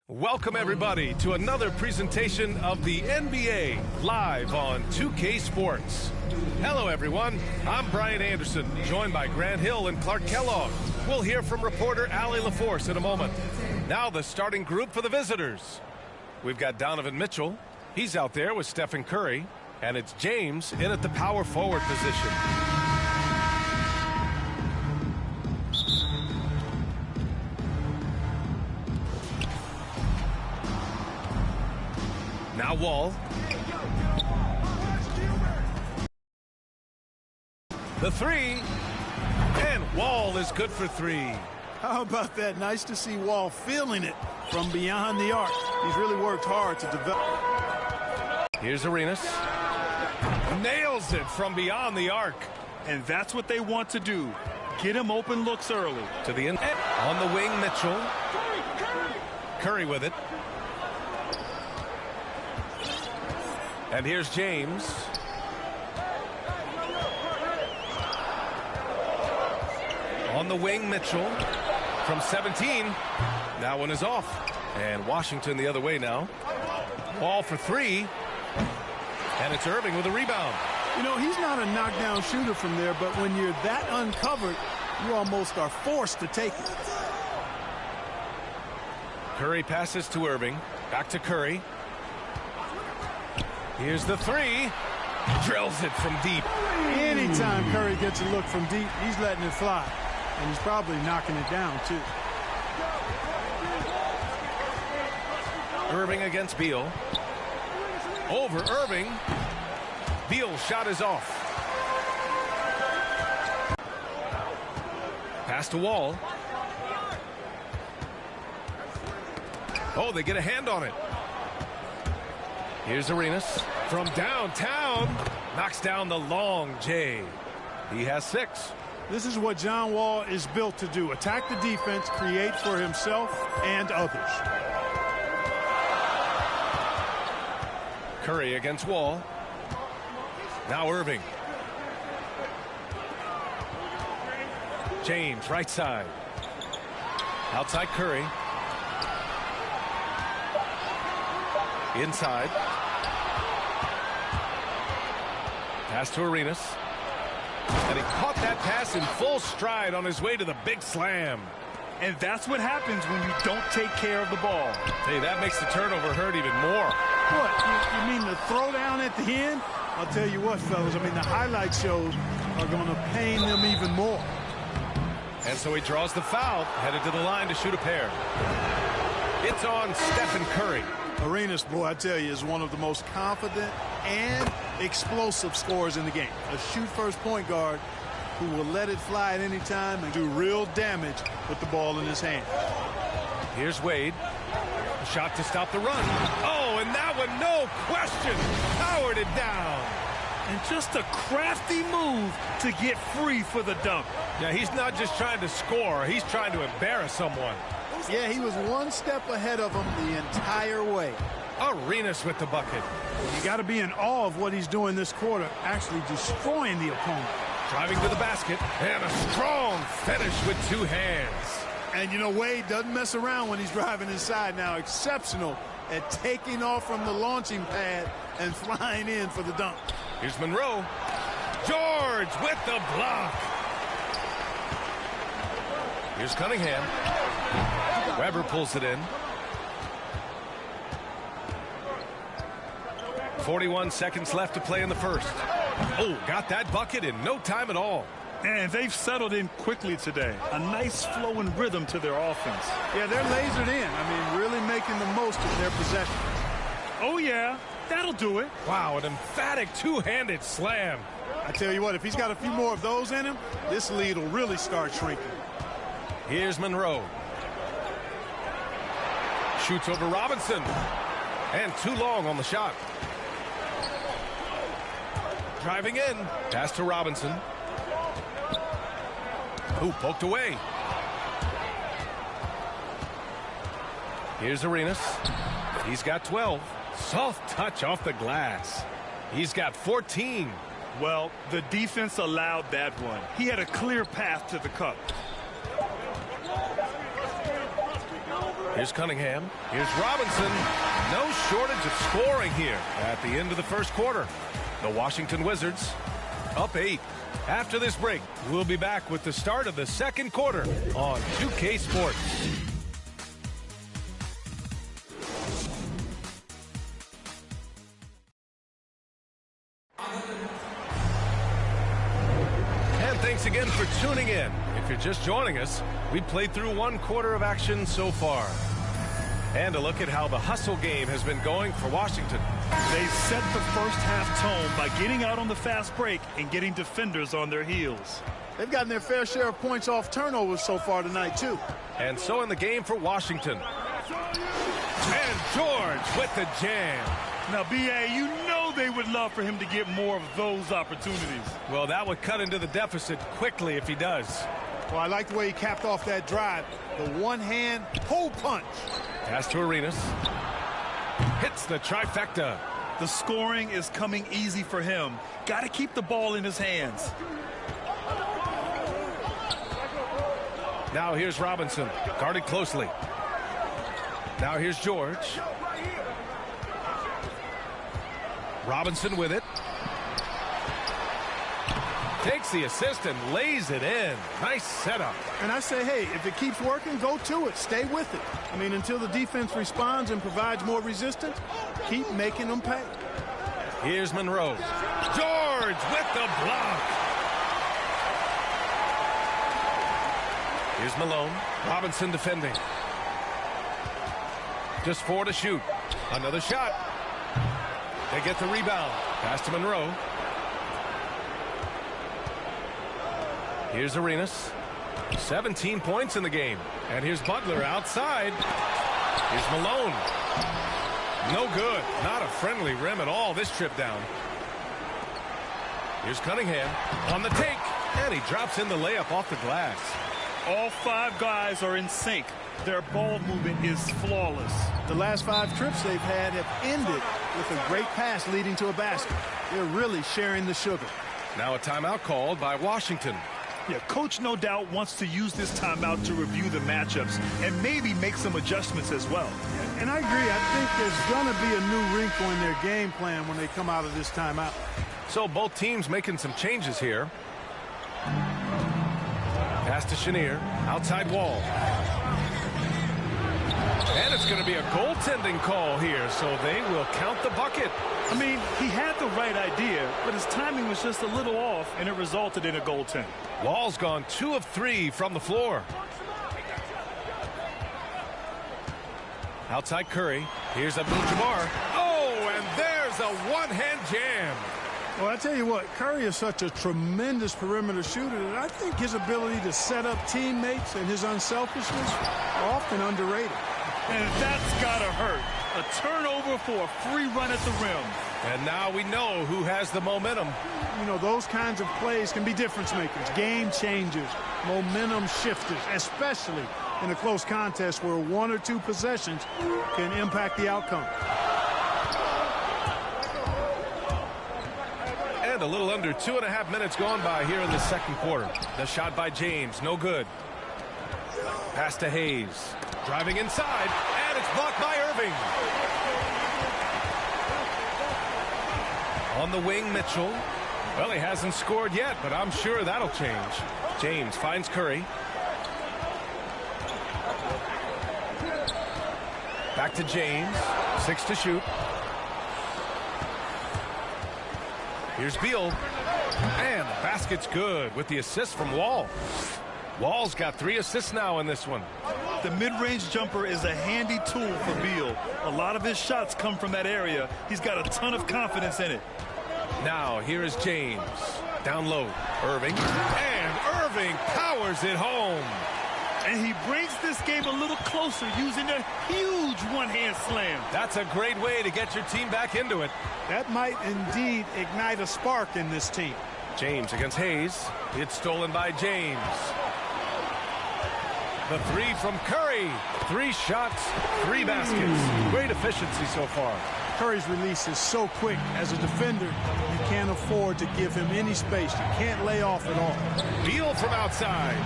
Welcome, everybody, to another presentation of the NBA live on 2K Sports. Hello, everyone. I'm Brian Anderson, joined by Grant Hill and Clark Kellogg. We'll hear from reporter Allie LaForce in a moment. Now the starting group for the visitors. We've got Donovan Mitchell. He's out there with Stephen Curry. And it's James in at the power forward position. Now Wall. The three. And Wall is good for three. How about that? Nice to see Wall feeling it from beyond the arc. He's really worked hard to develop. Here's Arenas. Nails it from beyond the arc. And that's what they want to do. Get him open looks early. To the end. On the wing, Mitchell. Curry with it. And here's James. On the wing, Mitchell. From 17. That one is off. And Washington the other way now. Ball for three. And it's Irving with a rebound. You know, he's not a knockdown shooter from there, but when you're that uncovered, you almost are forced to take it. Curry passes to Irving. Back to Curry. Here's the three. Drills it from deep. Anytime Curry gets a look from deep, he's letting it fly. And he's probably knocking it down, too. Irving against Beal. Over Irving. Beal's shot is off. Pass to Wall. Oh, they get a hand on it. Here's Arenas from downtown. Knocks down the long J. He has 6. This is what John Wall is built to do. Attack the defense, create for himself and others. Curry against Wall. Now Irving. James, right side. Outside Curry. Inside. Pass to Arenas. And he caught that pass in full stride on his way to the big slam. And that's what happens when you don't take care of the ball. Hey, that makes the turnover hurt even more. What, you mean the throwdown at the end? I'll tell you what, fellas, I mean, the highlight shows are going to pain them even more. And so he draws the foul, headed to the line to shoot a pair. It's on Stephen Curry. Arenas, boy, I tell you, is one of the most confident and explosive scorers in the game. A shoot-first point guard who will let it fly at any time and do real damage with the ball in his hand. Here's Wade. A shot to stop the run. Oh, and that one, no question, powered it down. And just a crafty move to get free for the dunk. Yeah, he's not just trying to score. He's trying to embarrass someone. Yeah, he was one step ahead of him the entire way. Arenas with the bucket. You got to be in awe of what he's doing this quarter, actually destroying the opponent. Driving to the basket, and a strong finish with 2 hands. And, you know, Wade doesn't mess around when he's driving inside now. Exceptional at taking off from the launching pad and flying in for the dunk. Here's Monroe. George with the block. Here's Cunningham. Weber pulls it in. 41 seconds left to play in the first. Oh, got that bucket in no time at all. And they've settled in quickly today. A nice flowing rhythm to their offense. Yeah, they're lasered in. I mean, really making the most of their possession. Oh, yeah, that'll do it. Wow, an emphatic two-handed slam. I tell you what, if he's got a few more of those in him, this lead will really start shrinking. Here's Monroe. Shoots over Robinson. And too long on the shot. Driving in. Pass to Robinson. Ooh, poked away. Here's Arenas. He's got 12. Soft touch off the glass. He's got 14. Well, the defense allowed that one. He had a clear path to the cup. Here's Cunningham. Here's Robinson. No shortage of scoring here at the end of the first quarter. The Washington Wizards up 8. After this break, we'll be back with the start of the second quarter on 2K Sports. And thanks again for tuning in. If you're just joining us, we played through one quarter of action so far. And a look at how the hustle game has been going for Washington. They set the first half tone by getting out on the fast break and getting defenders on their heels. They've gotten their fair share of points off turnovers so far tonight, too. And so in the game for Washington. And George with the jam. Now, B.A., you know they would love for him to get more of those opportunities. Well, that would cut into the deficit quickly if he does. Well, I like the way he capped off that drive. The one-hand pull punch. Pass to Arenas. Hits the trifecta. The scoring is coming easy for him. Got to keep the ball in his hands. Now here's Robinson, guarded closely. Now here's George. Robinson with it. Takes the assist and lays it in. Nice setup. And I say, hey, if it keeps working, go to it. Stay with it. I mean, until the defense responds and provides more resistance, keep making them pay. Here's Monroe. George with the block. Here's Malone. Robinson defending. Just 4 to shoot. Another shot. They get the rebound. Pass to Monroe. Here's Arenas. 17 points in the game. And here's Butler outside. Here's Malone. No good. Not a friendly rim at all this trip down. Here's Cunningham on the take. And he drops in the layup off the glass. All 5 guys are in sync. Their ball movement is flawless. The last 5 trips they've had have ended with a great pass leading to a basket. They're really sharing the sugar. Now a timeout called by Washington. Yeah, coach no doubt wants to use this timeout to review the matchups and maybe make some adjustments as well. And I agree. I think there's going to be a new wrinkle in their game plan when they come out of this timeout. So both teams making some changes here. Pass to Chenier. Outside wall. And it's going to be a goaltending call here, so they will count the bucket. I mean, he had the right idea, but his timing was just a little off, and it resulted in a goaltend. Wall's gone 2 of 3 from the floor. Outside Curry. Here's Abdul-Jabbar. Oh, and there's a one-hand jam. Well, I tell you what, Curry is such a tremendous perimeter shooter that I think his ability to set up teammates and his unselfishness are often underrated. And that's got to hurt. A turnover for a free run at the rim. And now we know who has the momentum. You know, those kinds of plays can be difference makers, game changers, momentum shifters, especially in a close contest where 1 or 2 possessions can impact the outcome. And a little under 2.5 minutes gone by here in the second quarter. The shot by James, no good. Pass to Hayes. Driving inside, and it's blocked by Irving. On the wing, Mitchell. Well, he hasn't scored yet, but I'm sure that'll change. James finds Curry. Back to James. 6 to shoot. Here's Beal. And the basket's good with the assist from Wall. Wall's got 3 assists now in this one. The mid-range jumper is a handy tool for Beal. A lot of his shots come from that area. He's got a ton of confidence in it. Now here is James. Down low. Irving. And Irving powers it home. And he brings this game a little closer using a huge one-hand slam. That's a great way to get your team back into it. That might indeed ignite a spark in this team. James against Hayes. It's stolen by James. The 3 from Curry. 3 shots, 3 baskets. Great efficiency so far. Curry's release is so quick. As a defender, you can't afford to give him any space. You can't lay off at all. Beal from outside.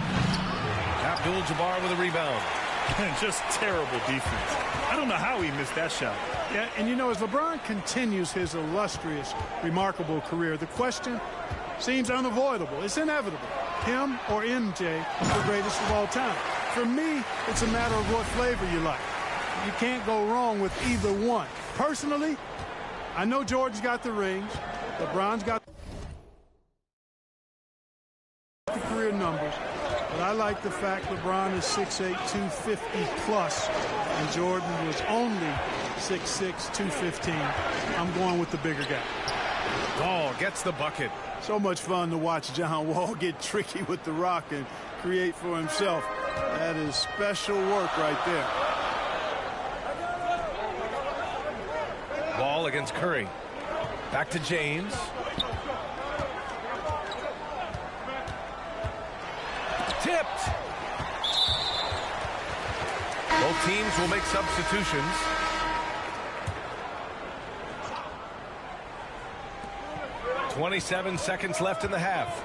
Abdul-Jabbar with a rebound. Just terrible defense. I don't know how he missed that shot. Yeah, and you know, as LeBron continues his illustrious, remarkable career, the question seems unavoidable. It's inevitable. Him or MJ, the greatest of all time. For me, it's a matter of what flavor you like. You can't go wrong with either one. Personally, I know Jordan's got the rings. LeBron's got the career numbers. But I like the fact LeBron is 6'8", 250 plus, and Jordan was only 6'6", 215. I'm going with the bigger guy. Wall gets the bucket. So much fun to watch John Wall get tricky with the rock and create for himself. That is special work right there. Wall against Curry. Back to James. Tipped. Both teams will make substitutions. .27 seconds left in the half.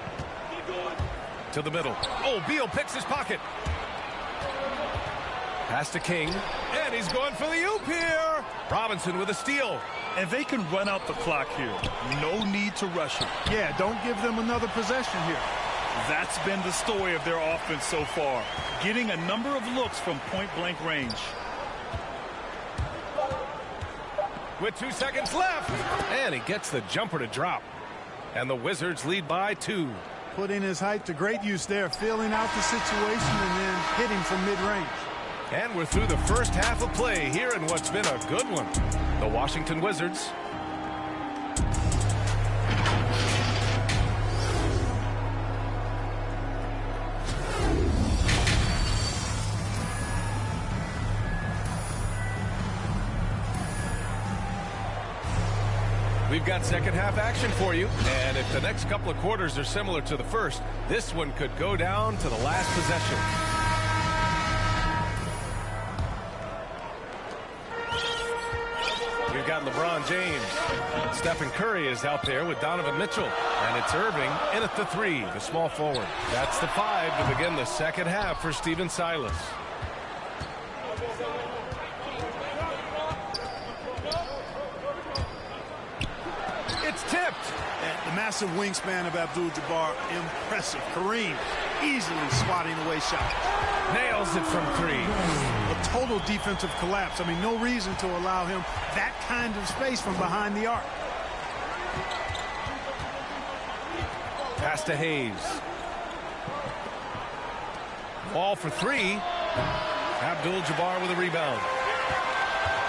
To the middle. Oh, Beal picks his pocket. Pass to King. And he's going for the oop here. Robinson with a steal. And they can run out the clock here. No need to rush it. Yeah, don't give them another possession here. That's been the story of their offense so far. Getting a number of looks from point-blank range. With 2 seconds left. And he gets the jumper to drop. And the Wizards lead by 2. Putting his height to great use there, feeling out the situation and then hitting from mid-range. And we're through the first half of play here in what's been a good one. The Washington Wizards. We've got second half action for you, and if the next couple of quarters are similar to the first, this one could go down to the last possession. We've got LeBron James. Stephen Curry is out there with Donovan Mitchell, and it's Irving in at the 3, the small forward. That's the 5 to begin the second half for Stephen Silas. Tipped. The massive wingspan of Abdul-Jabbar, impressive. Kareem easily swatting away shots. Nails it from 3. A total defensive collapse. I mean, no reason to allow him that kind of space from behind the arc. Pass to Hayes. Wall for 3. Abdul-Jabbar with a rebound.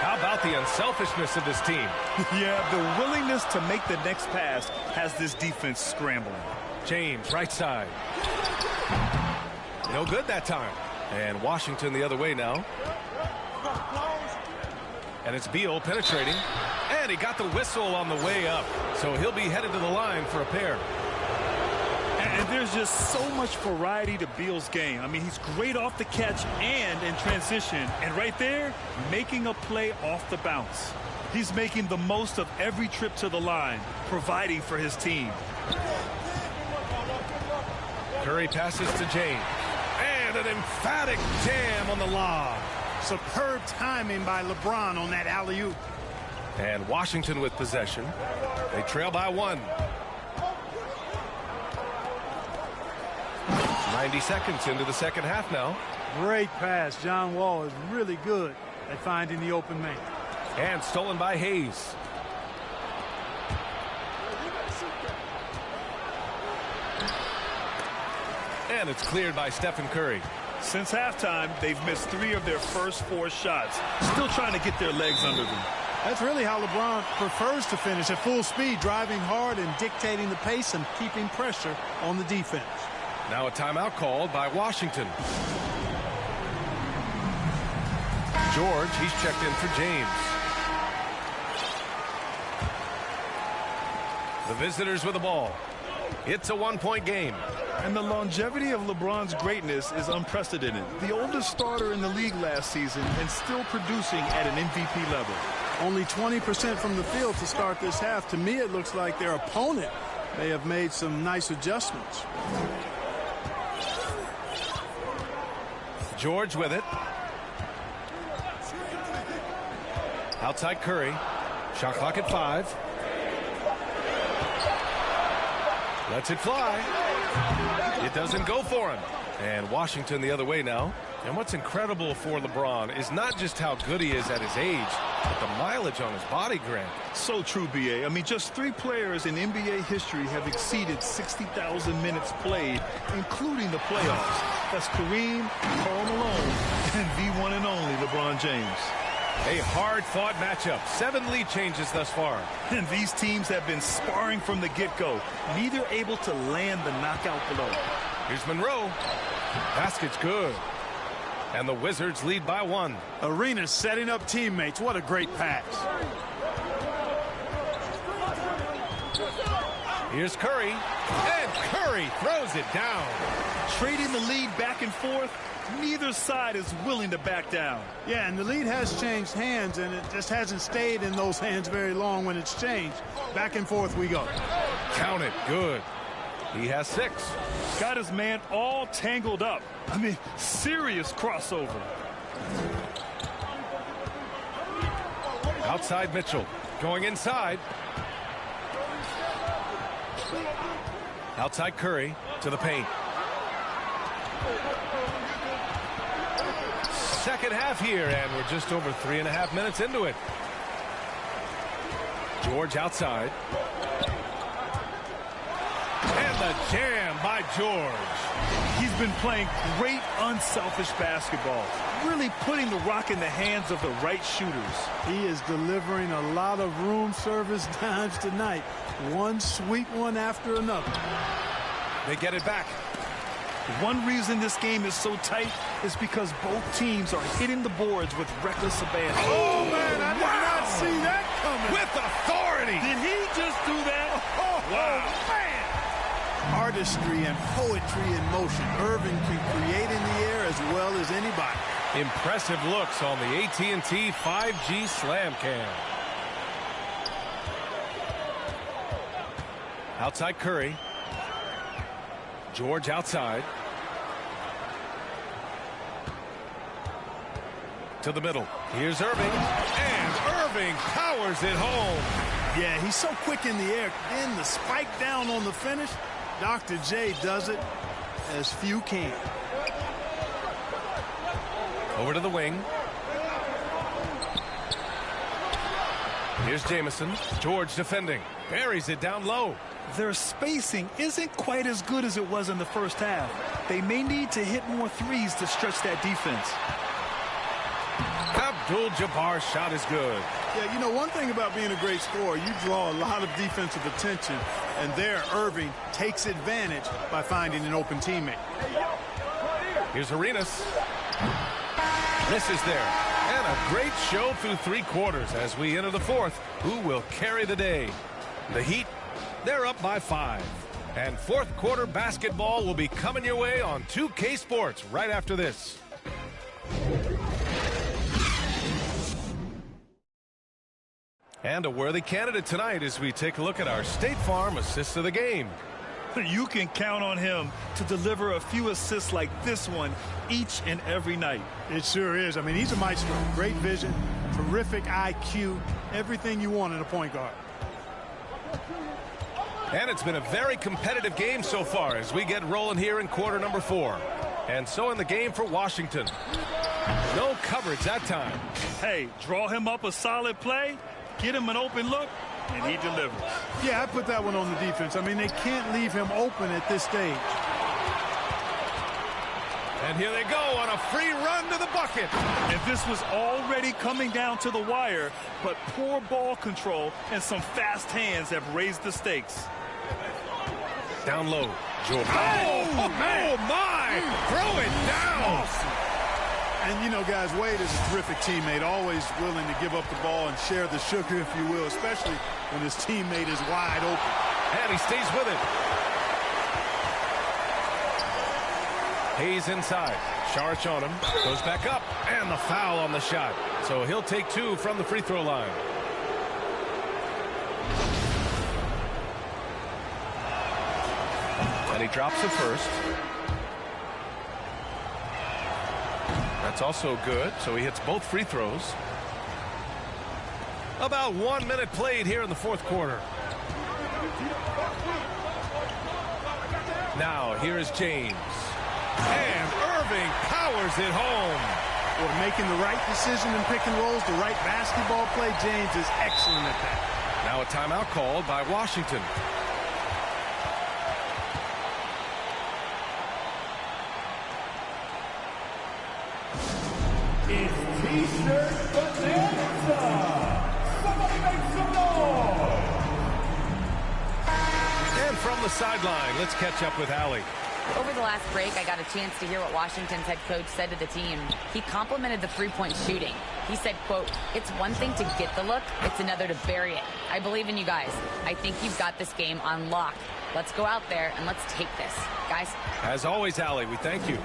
How about the unselfishness of this team? Yeah, the willingness to make the next pass has this defense scrambling. James, right side. No good that time. And Washington the other way now. And it's Beal penetrating. And he got the whistle on the way up. So he'll be headed to the line for a pair. And there's just so much variety to Beal's game. I mean, he's great off the catch and in transition. And right there, making a play off the bounce. He's making the most of every trip to the line, providing for his team. Curry passes to James. And an emphatic jam on the lob. Superb timing by LeBron on that alley-oop. And Washington with possession. They trail by 1. 90 seconds into the second half now. Great pass. John Wall is really good at finding the open man. And stolen by Hayes. And it's cleared by Stephen Curry. Since halftime, they've missed 3 of their first 4 shots. Still trying to get their legs under them. That's really how LeBron prefers to finish, at full speed, driving hard and dictating the pace and keeping pressure on the defense. Now a timeout called by Washington. George, he's checked in for James. The visitors with the ball. It's a 1-point game. And the longevity of LeBron's greatness is unprecedented. The oldest starter in the league last season and still producing at an MVP level. Only 20% from the field to start this half. To me, it looks like their opponent may have made some nice adjustments. George with it. Outside Curry. Shot clock at 5. Lets it fly. It doesn't go for him. And Washington the other way now. And what's incredible for LeBron is not just how good he is at his age, but the mileage on his body, Grant. So true, B.A. I mean, just 3 players in NBA history have exceeded 60,000 minutes played, including the playoffs. That's Kareem, Karl Malone, and the one and only LeBron James. A hard-fought matchup. 7 lead changes thus far. And these teams have been sparring from the get-go, neither able to land the knockout blow. Here's Monroe. Basket's good. And the Wizards lead by 1. Arenas setting up teammates. What a great pass. Here's Curry. And Curry throws it down. Trading the lead back and forth, neither side is willing to back down. Yeah, and the lead has changed hands, and it just hasn't stayed in those hands very long when it's changed. Back and forth we go. Count it. Good. He has 6. Got his man all tangled up. I mean, serious crossover. Outside Mitchell. Going inside. Outside Curry to the paint. Second half here, and we're just over 3.5 minutes into it. George outside. And the jam by George. He's been playing great unselfish basketball, really putting the rock in the hands of the right shooters. He is delivering a lot of room service dimes tonight. One sweet one after another. They get it back. One reason this game is so tight is because both teams are hitting the boards with reckless abandon. Oh, man, I did not see that coming. With authority. Did he just do that? Wow. Man. Artistry and poetry in motion. Irving can create in the air as well as anybody. Impressive looks on the AT&T 5G Slam Cam. Outside Curry. George outside. To the middle. Here's Irving. And Irving powers it home. Yeah, he's so quick in the air. Then the spike down on the finish. Dr. J does it as few can. Over to the wing. Here's Jamison. George defending. Buries it down low. Their spacing isn't quite as good as it was in the first half. They may need to hit more threes to stretch that defense. Abdul-Jabbar's shot is good. Yeah, you know, one thing about being a great scorer, you draw a lot of defensive attention, and there Irving takes advantage by finding an open teammate. Here's Arenas. Misses there. And a great show through 3 quarters as we enter the 4th. Who will carry the day? The Heat, they're up by 5. And 4th quarter basketball will be coming your way on 2K Sports right after this. And a worthy candidate tonight as we take a look at our State Farm assist of the game. You can count on him to deliver a few assists like this one each and every night. It sure is. I mean, he's a maestro. Great vision, terrific IQ, everything you want in a point guard. And it's been a very competitive game so far as we get rolling here in quarter number 4. And so in the game for Washington. No coverage that time. Hey, draw him up a solid play, get him an open look, and he delivers. Yeah, I put that one on the defense. I mean, they can't leave him open at this stage. And here they go on a free run to the bucket. And this was already coming down to the wire, but poor ball control and some fast hands have raised the stakes. Down low. George. Oh, man. Oh, my. Throw it down. Awesome. And, you know, guys, Wade is a terrific teammate, always willing to give up the ball and share the sugar, if you will, especially when his teammate is wide open. And he stays with it. Hayes inside. Sharch on him. Goes back up. And the foul on the shot. So he'll take 2 from the free throw line. And he drops it first. That's also good. So he hits both free throws. About 1 minute played here in the fourth quarter. Now, here is James. And Irving powers it home. Well, making the right decision in pick and rolls, the right basketball play, James is excellent at that. Now a timeout called by Washington. It's T-shirt bonanza. Somebody make some noise. And from the sideline, let's catch up with Allie. Over the last break, I got a chance to hear what Washington's head coach said to the team. He complimented the three-point shooting. He said, quote, "It's one thing to get the look, it's another to bury it. I believe in you guys. I think you've got this game on lock. Let's go out there and let's take this. Guys." As always, Allie, we thank you.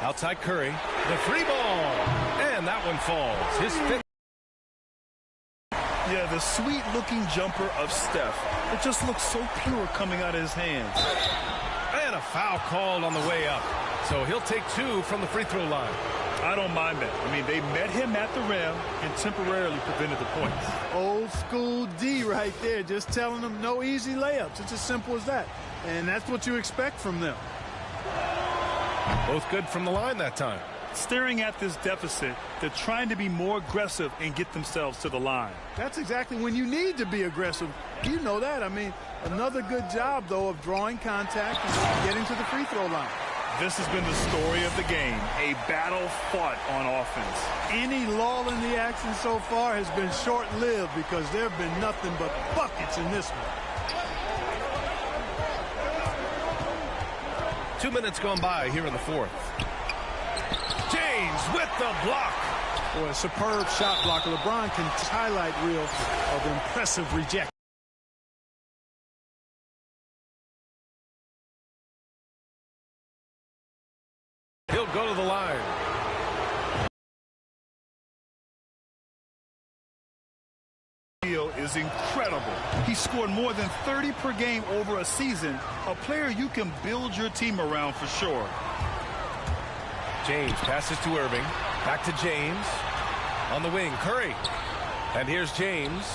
Outside Curry, the three ball, and that one falls. His fifth. Yeah, the sweet-looking jumper of Steph. It just looks so pure coming out of his hands. And a foul called on the way up. So he'll take 2 from the free throw line. I don't mind that. I mean, they met him at the rim and temporarily prevented the points. Old school D right there, just telling them no easy layups. It's as simple as that. And that's what you expect from them. Both good from the line that time. Staring at this deficit, they're trying to be more aggressive and get themselves to the line. That's exactly when you need to be aggressive. You know that. I mean, another good job, though, of drawing contact and getting to the free throw line. This has been the story of the game, a battle fought on offense. Any lull in the action so far has been short-lived because there have been nothing but buckets in this one. 2 minutes gone by here in the fourth. James with the block. Boy, a superb shot blocker. LeBron can highlight reel of impressive rejection. He'll go to the line. Is incredible. He scored more than 30 per game over a season. A player you can build your team around for sure. James passes to Irving. Back to James. On the wing, Curry. And here's James.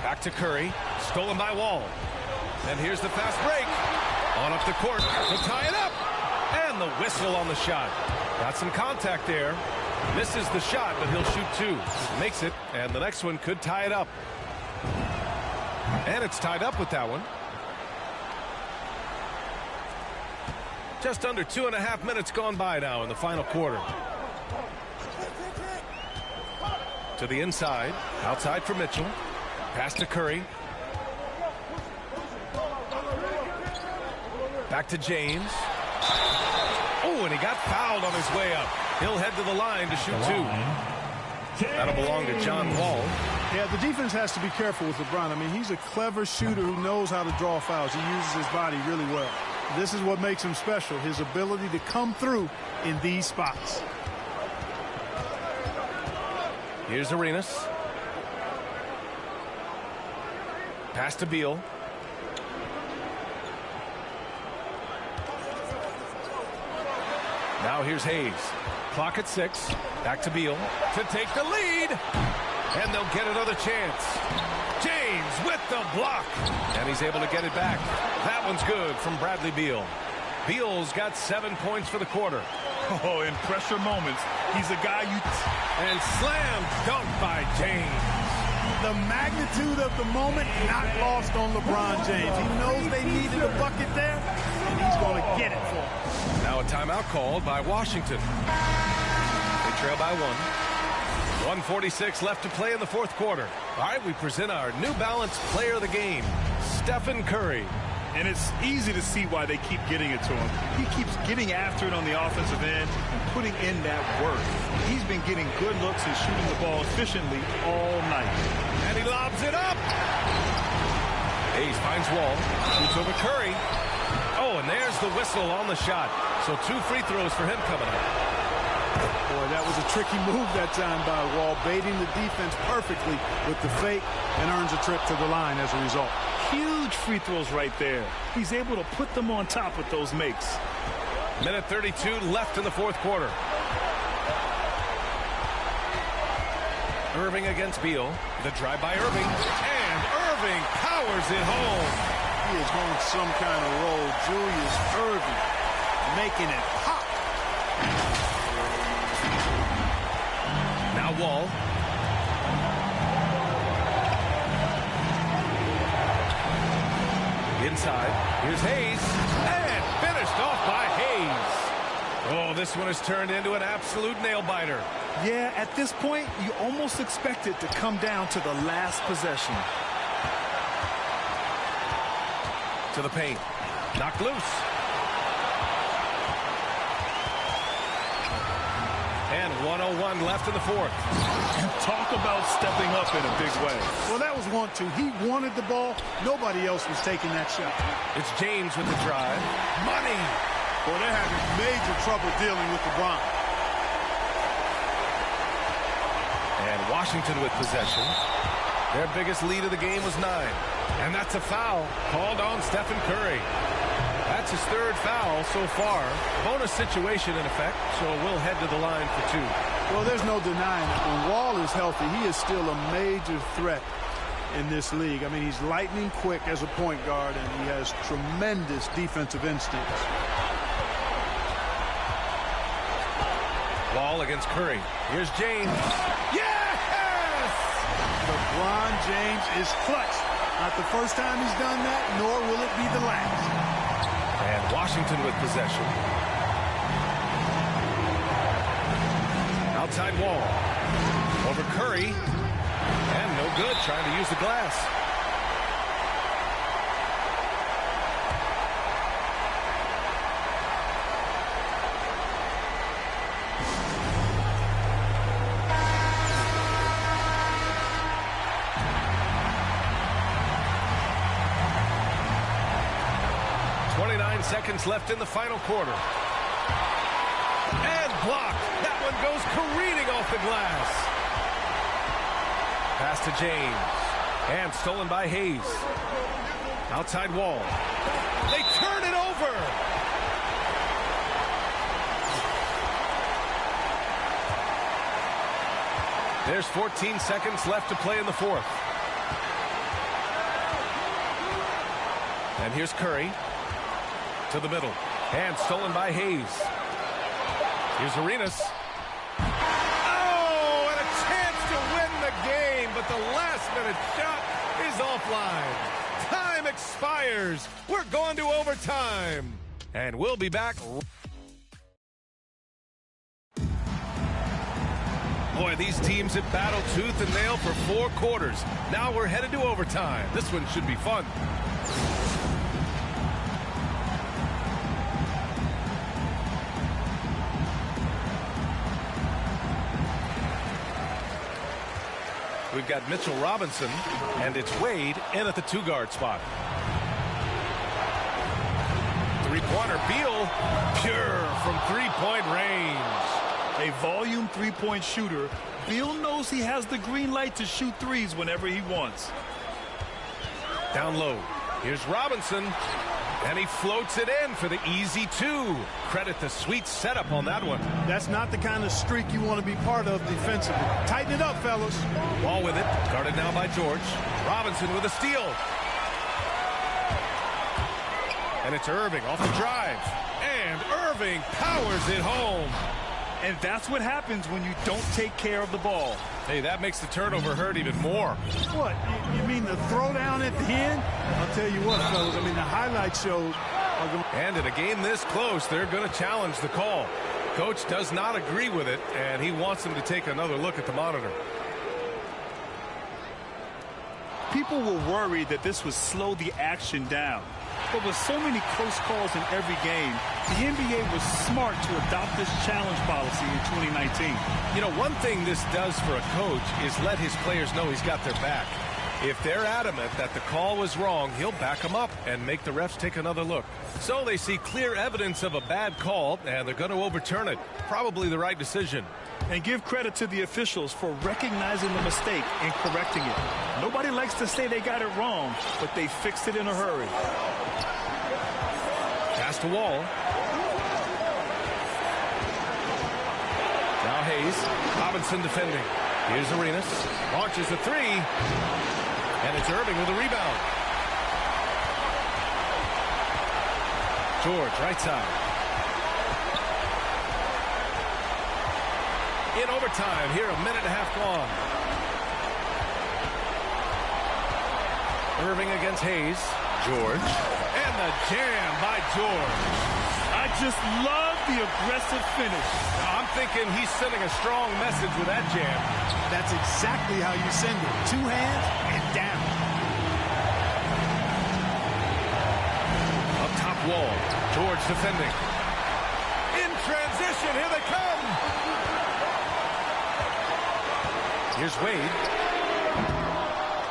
Back to Curry. Stolen by Wall. And here's the fast break. On up the court to tie it up. And the whistle on the shot. Got some contact there. Misses the shot, but he'll shoot 2. Makes it, and the next one could tie it up. And it's tied up with that one. Just under 2.5 minutes gone by now in the final quarter. To the inside. Outside for Mitchell. Pass to Curry. Back to James. Oh, and he got fouled on his way up. He'll head to the line to shoot 2. That'll belong to John Wall. Yeah, the defense has to be careful with LeBron. I mean, he's a clever shooter who knows how to draw fouls. He uses his body really well. This is what makes him special, his ability to come through in these spots. Here's Arenas. Pass to Beal. Now here's Hayes. Clock at 6. Back to Beal to take the lead. And they'll get another chance. James with the block. And he's able to get it back. That one's good from Bradley Beal. Beal's got 7 points for the quarter. Oh, in pressure moments, he's a guy you... And slam dunk by James. The magnitude of the moment not lost on LeBron James. He knows they needed a bucket there, and he's going to get it for them. Now a timeout called by Washington. They trail by 1. 1:46 left to play in the fourth quarter. All right, we present our New Balance player of the game, Stephen Curry. And it's easy to see why they keep getting it to him. He keeps getting after it on the offensive end and putting in that work. He's been getting good looks and shooting the ball efficiently all night. And he lobs it up. Hayes finds Wall. Shoots over Curry. Oh, and there's the whistle on the shot. So 2 free throws for him coming up. Boy, that was a tricky move that time by Wall, baiting the defense perfectly with the fake, and earns a trip to the line as a result. Huge free throws right there. He's able to put them on top with those makes. Minute 32 left in the fourth quarter. Irving against Beal. The drive by Irving. And Irving powers it home. He is on some kind of roll. Julius Irving making it pop. Now Wall. Inside. Here's Hayes. And finished off by Hayes. Oh, this one has turned into an absolute nail-biter. Yeah, at this point, you almost expect it to come down to the last possession. To the paint. Knocked loose. And 1:01 left in the fourth. Talk about stepping up in a big way. Well, that was 1-2. He wanted the ball. Nobody else was taking that shot. It's James with the drive. Money. Well, they're having major trouble dealing with LeBron. And Washington with possession. Their biggest lead of the game was 9. And that's a foul called on Stephen Curry. That's his third foul so far. Bonus situation in effect, so we'll head to the line for 2. Well, there's no denying it. When Wall is healthy, he is still a major threat in this league. I mean, he's lightning quick as a point guard, and he has tremendous defensive instincts. Wall against Curry. Here's James. Yes! LeBron James is clutch. Not the first time he's done that, nor will it be the last. And Washington with possession. Outside Wall. Over Curry. And no good, trying to use the glass. Seconds left in the final quarter. And blocked. That one goes careening off the glass. Pass to James. And stolen by Hayes. Outside Wall. They turn it over. There's 14 seconds left to play in the fourth. And here's Curry. To the middle. And stolen by Hayes. Here's Arenas. Oh, and a chance to win the game, but the last-minute shot is offline. Time expires. We're going to overtime. And we'll be back. Boy, these teams have battled tooth and nail for 4 quarters. Now we're headed to overtime. This one should be fun. We've got Mitchell Robinson, and it's Wade in at the 2-guard spot. Three-pointer, Beal, pure from three-point range. A volume three-point shooter, Beal knows he has the green light to shoot threes whenever he wants. Down low, here's Robinson, and he floats it in for the easy 2. Credit the sweet setup on that one. That's not the kind of streak you want to be part of defensively. Tighten it up, fellas. Ball with it, guarded now by George. Robinson with a steal. And it's Irving off the drive. And Irving powers it home. And that's what happens when you don't take care of the ball. Hey, that makes the turnover hurt even more. What? You mean the throwdown at the end? I'll tell you what, fellas. I mean, the highlight shows. And in a game this close, they're going to challenge the call. Coach does not agree with it, and he wants them to take another look at the monitor. People were worried that this would slow the action down. But with so many close calls in every game, the NBA was smart to adopt this challenge policy in 2019. You know, one thing this does for a coach is let his players know he's got their back. If they're adamant that the call was wrong, he'll back them up and make the refs take another look. So they see clear evidence of a bad call, and they're going to overturn it. Probably the right decision. And give credit to the officials for recognizing the mistake and correcting it. Nobody likes to say they got it wrong, but they fixed it in a hurry. Pass to Wall. Now Hayes. Robinson defending. Here's Arenas. Launches a three. And it's Irving with a rebound. George, right side. In overtime, here a minute and a half gone. Irving against Hayes. George. And the jam by George. I just love the aggressive finish. I'm thinking he's sending a strong message with that jam. That's exactly how you send it. Two hands and down. Up top wall. George defending. In transition. Here they come. Here's Wade.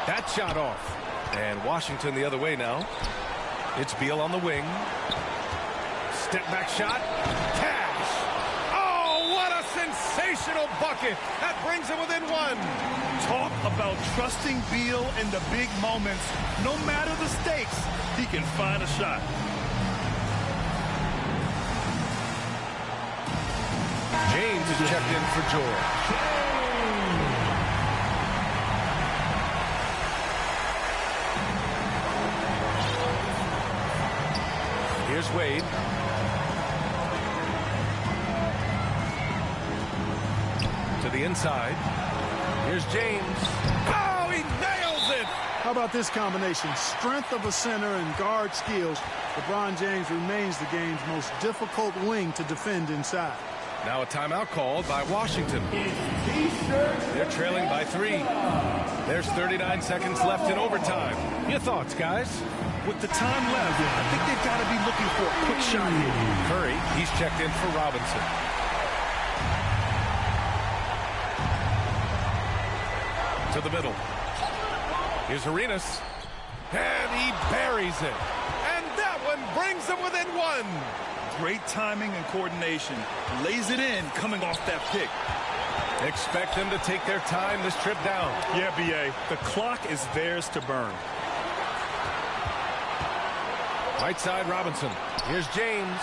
That shot off. And Washington the other way now. It's Beal on the wing. Step back shot. Cash. Oh, what a sensational bucket. That brings him within one. Talk about trusting Beal in the big moments. No matter the stakes, he can find a shot. James is checked in for George. Here's Wade. To the inside. Here's James. Oh, he nails it! How about this combination? Strength of a center and guard skills. LeBron James remains the game's most difficult wing to defend inside. Now a timeout called by Washington. They're trailing by 3. There's 39 seconds left in overtime. Your thoughts, guys? With the time left, I think they've got to be looking for a quick shot here. Curry, he's checked in for Robinson. To the middle. Here's Arenas. And he buries it. And that one brings them within one. Great timing and coordination. Lays it in coming off that pick. Expect them to take their time this trip down. Yeah, B.A. The clock is theirs to burn. Right side, Robinson. Here's James.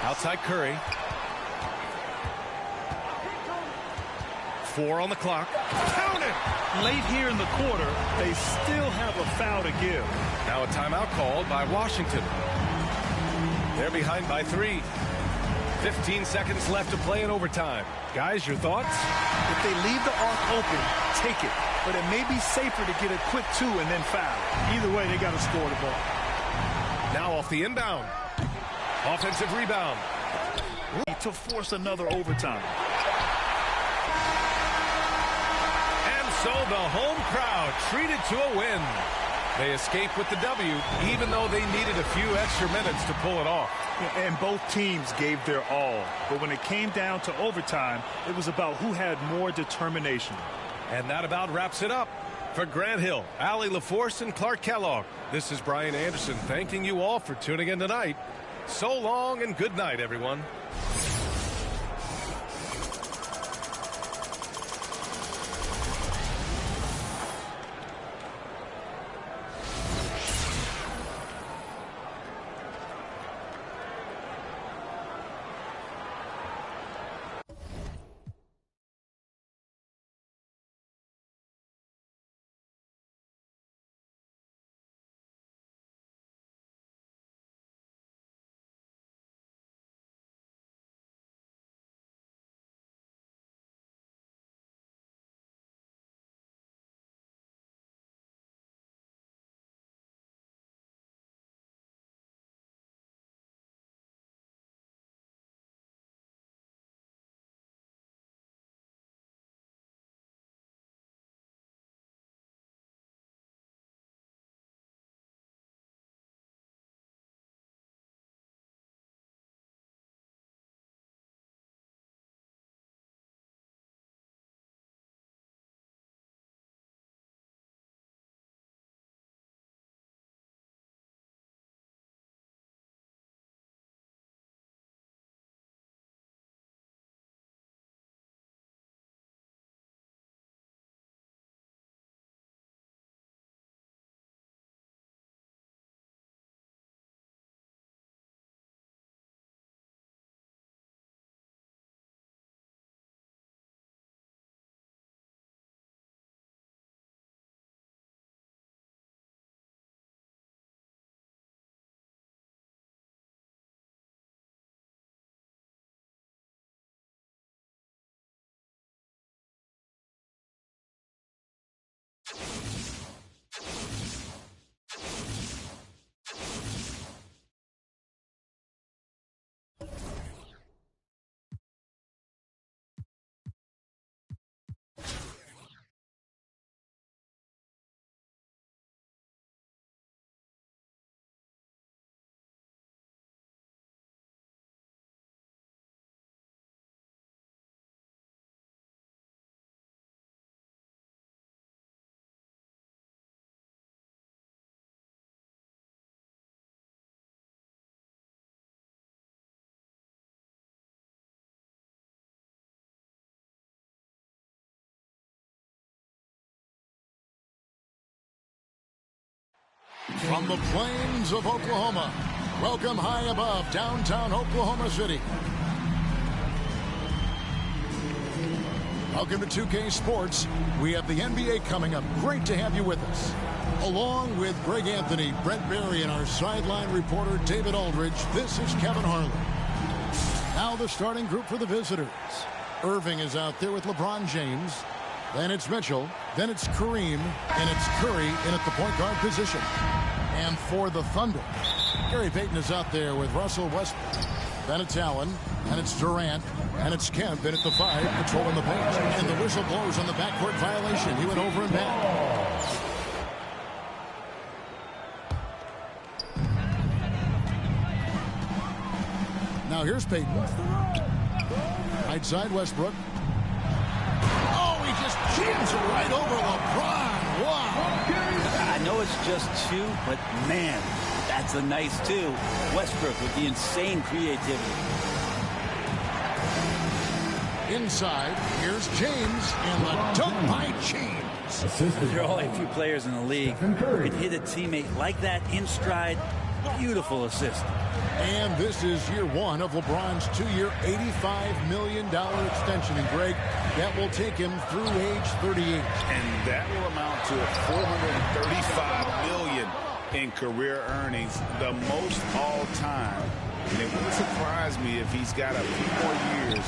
Outside Curry. 4 on the clock. Count it! Late here in the quarter, they still have a foul to give. Now a timeout called by Washington. They're behind by 3. 15 seconds left to play in overtime. Guys, your thoughts? If they leave the arc open, take it. But it may be safer to get a quick 2 and then foul. Either way, they got to score the ball. Now off the inbound. Offensive rebound. To force another overtime. And so the home crowd treated to a win. They escape with the W, even though they needed a few extra minutes to pull it off. And both teams gave their all. But when it came down to overtime, it was about who had more determination. And that about wraps it up. For Grant Hill, Allie LaForce, and Clark Kellogg, this is Brian Anderson thanking you all for tuning in tonight. So long and good night, everyone. From the plains of Oklahoma, welcome high above downtown Oklahoma City. Welcome to 2K Sports. We have the NBA coming up. Great to have you with us. Along with Greg Anthony, Brent Barry, and our sideline reporter David Aldridge, this is Kevin Harlan. Now the starting group for the visitors. Irving is out there with LeBron James. Then it's Mitchell. Then it's Kareem. And it's Curry in at the point guard position. And for the Thunder, Gary Payton is out there with Russell Westbrook. Then it's Allen. And it's Durant. And it's Kemp in at the 5, patrolling the paint. And the whistle blows on the backcourt violation. He went over and back. Now here's Payton. Right side, Westbrook. Oh, he just jams it right over LeBron. Wow. I know it's just 2, but man, that's a nice 2. Westbrook with the insane creativity. Inside, here's James, and the dunk by James. There are only a few players in the league who can hit a teammate like that in stride. Beautiful assist. And this is year 1 of LeBron's 2-year, $85 million extension. And Greg, that will take him through age 38. And that will amount to $435 million in career earnings, the most all time. And it wouldn't surprise me if he's got a few more years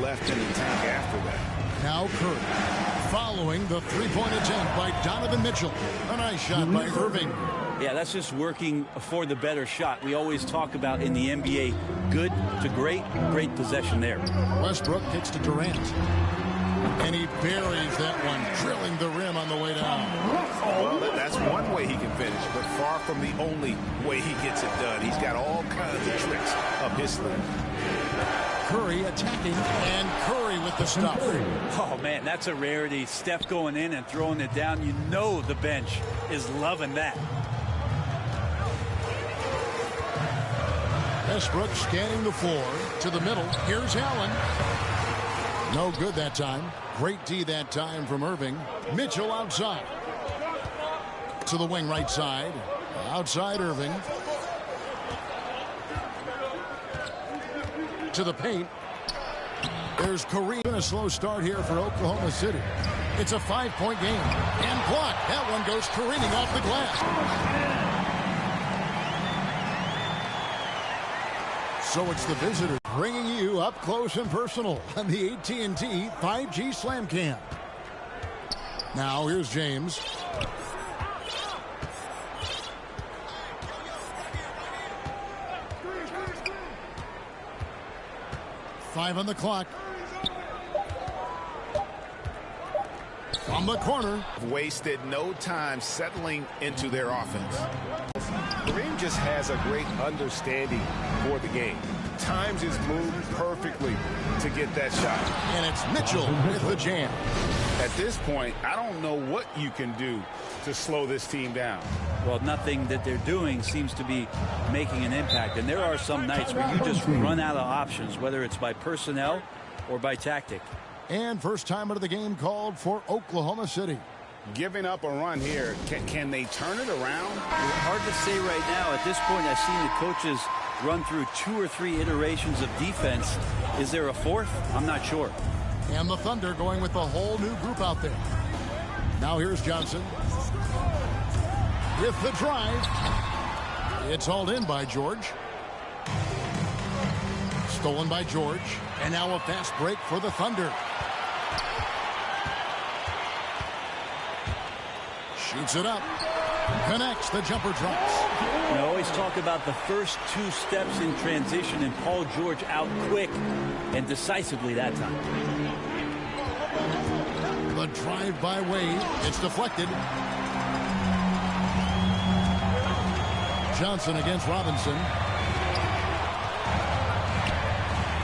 left in the tank after that. Now Curry, following the three-point attempt by Donovan Mitchell. A nice shot by Irving. Yeah, that's just working for the better shot. We always talk about in the NBA, good to great, great possession there. Westbrook kicks to Durant. And he buries that one, drilling the rim on the way down. Well, that's one way he can finish, but far from the only way he gets it done. He's got all kinds of tricks up his sleeve. Curry attacking, and Curry with the stop. Oh, man, that's a rarity. Steph going in and throwing it down. You know the bench is loving that. Westbrook scanning the floor to the middle. Here's Allen. No good that time. Great D that time from Irving. Mitchell outside. To the wing right side. Outside Irving. To the paint. There's Kareem. A slow start here for Oklahoma City. It's a 5-point game. And blocked. That one goes careening off the glass. So it's the visitors bringing you up close and personal on the AT&T 5G Slam Cam. Now here's James. Five on the clock. From the corner. Wasted no time settling into their offense. Kareem just has a great understanding for the game. Times his move perfectly to get that shot. And it's Mitchell with the jam. At this point, I don't know what you can do to slow this team down. Well, nothing that they're doing seems to be making an impact. And there are some nights where you just run out of options, whether it's by personnel or by tactic. And first time out of the game called for Oklahoma City. Giving up a run here, can they turn it around? It's hard to say right now. At this point, I've seen the coaches run through 2 or 3 iterations of defense. Is there a 4th? I'm not sure. And the Thunder going with a whole new group out there. Now here's Johnson. With the drive. It's hauled in by George. Stolen by George. And now a fast break for the Thunder. Shoots it up. Connects. The jumper drops. I always talk about the first 2 steps in transition and Paul George out quick and decisively that time. The drive by Wade. It's deflected. Johnson against Robinson.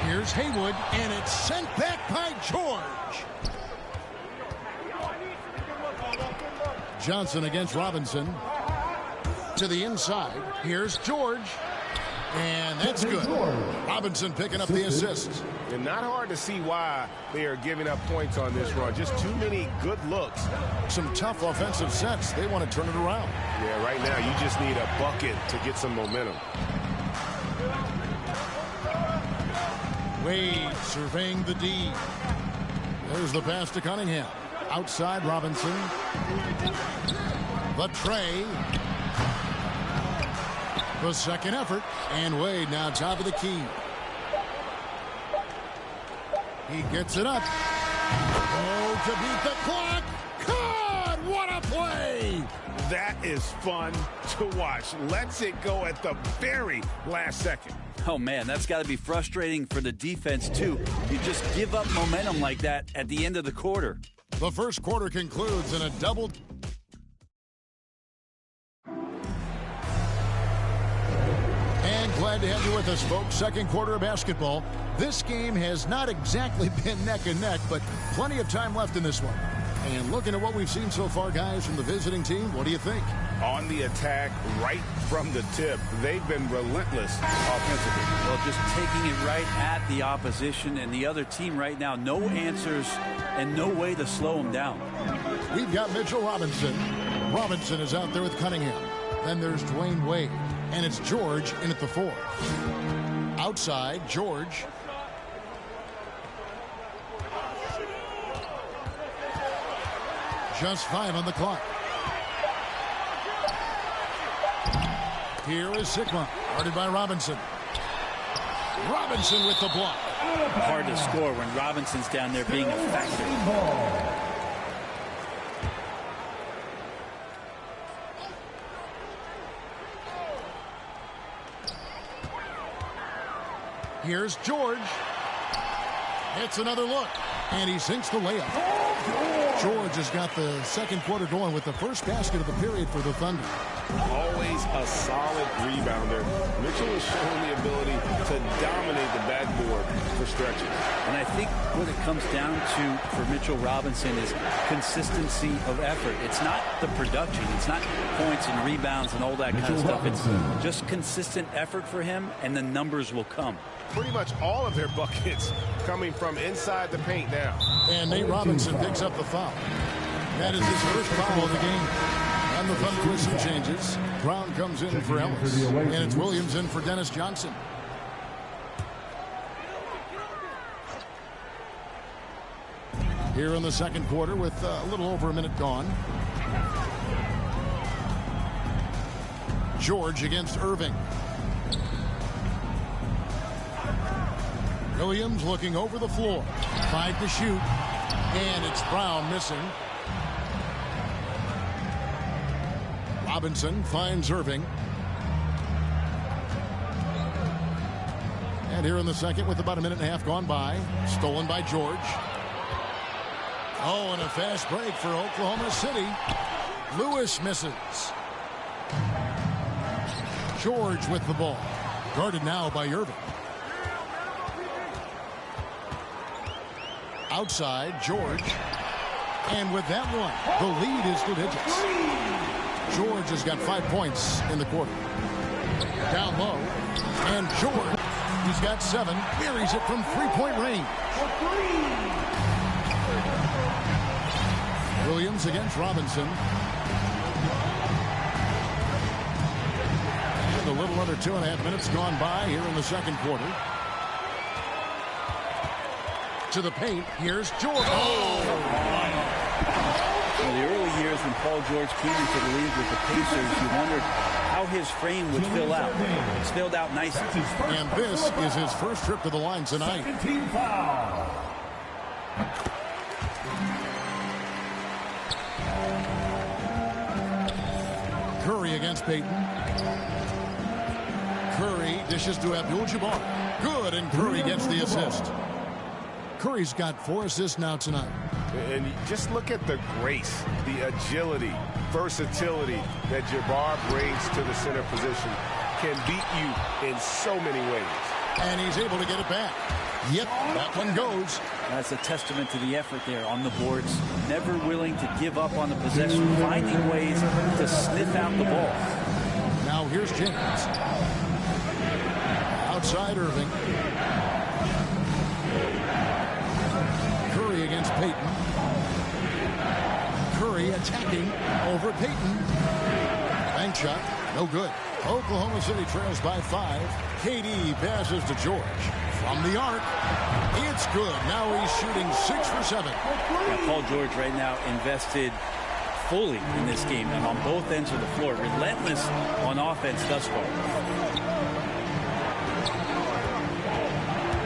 Here's Haywood, and it's sent back by George. Johnson against Robinson. To the inside. Here's George. And that's good. Robinson picking up the assist. And not hard to see why they are giving up points on this run. Just too many good looks. Some tough offensive sets. They want to turn it around. Yeah, right now you just need a bucket to get some momentum. Wade surveying the D. There's the pass to Cunningham. Outside Robinson. The tray. The second effort. And Wade now top of the key. He gets it up. Oh, to beat the clock. God, what a play. That is fun to watch. Lets it go at the very last second. Oh, man, that's got to be frustrating for the defense, too. You just give up momentum like that at the end of the quarter. The first quarter concludes in a double. And glad to have you with us, folks. Second quarter of basketball. This game has not exactly been neck and neck, but plenty of time left in this one. And looking at what we've seen so far, guys, from the visiting team, what do you think? On the attack, right from the tip, they've been relentless offensively. Well, just taking it right at the opposition and the other team right now. No answers and no way to slow them down. We've got Mitchell Robinson. Robinson is out there with Cunningham. Then there's Dwayne Wade. And it's George in at the 4. Outside, George. Just 5 on the clock. Here is Sigma, guarded by Robinson. Robinson with the block. Hard to score when Robinson's down there being effective. Here's George. It's another look. And he sinks the layup. George has got the second quarter going with the first basket of the period for the Thunder. Always a solid rebounder. Mitchell has shown the ability to dominate the backboard for stretches. And I think what it comes down to for Mitchell Robinson is consistency of effort. It's not the production. It's not points and rebounds and all that kind of stuff. It's just consistent effort for him, and the numbers will come. Pretty much all of their buckets coming from inside the paint now. And Nate Robinson picks up the foul. That is his first foul of the game. And the Thunder with some changes. Brown comes in for Ellis. And it's Williams in for Dennis Johnson. Here in the second quarter with a little over a minute gone. George against Irving. Williams looking over the floor. 5 to shoot. And it's Brown missing. Robinson finds Irving. And here in the second with about a minute and a half gone by. Stolen by George. Oh, and a fast break for Oklahoma City. Lewis misses. George with the ball. Guarded now by Irving. Outside, George. And with that one, the lead is 2 digits. George has got 5 points in the quarter. Down low. And George, he's got 7. Buries it from 3-point range. Williams against Robinson. And a little under 2.5 minutes gone by here in the second quarter. To the paint. Here's George. Oh! In the early years when Paul George came into the league with the Pacers, you wondered how his frame would fill out. It's filled out nicely. And this is his first trip to the line tonight. Curry against Payton. Curry dishes to Abdul-Jabbar. Good, and Curry gets the assist. Curry's got 4 assists now tonight. And just look at the grace, the agility, versatility that Jabbar brings to the center position. Can beat you in so many ways. And he's able to get it back. Yep, that one goes. That's a testament to the effort there on the boards. Never willing to give up on the possession, finding ways to sniff out the ball. Now here's James. side, Irving. Curry against Payton. Curry attacking over Payton. Bank shot, no good. Oklahoma City trails by 5. KD passes to George. From the arc, it's good. Now he's shooting 6 for 7. Now, Paul George right now invested fully in this game and on both ends of the floor. Relentless on offense thus far.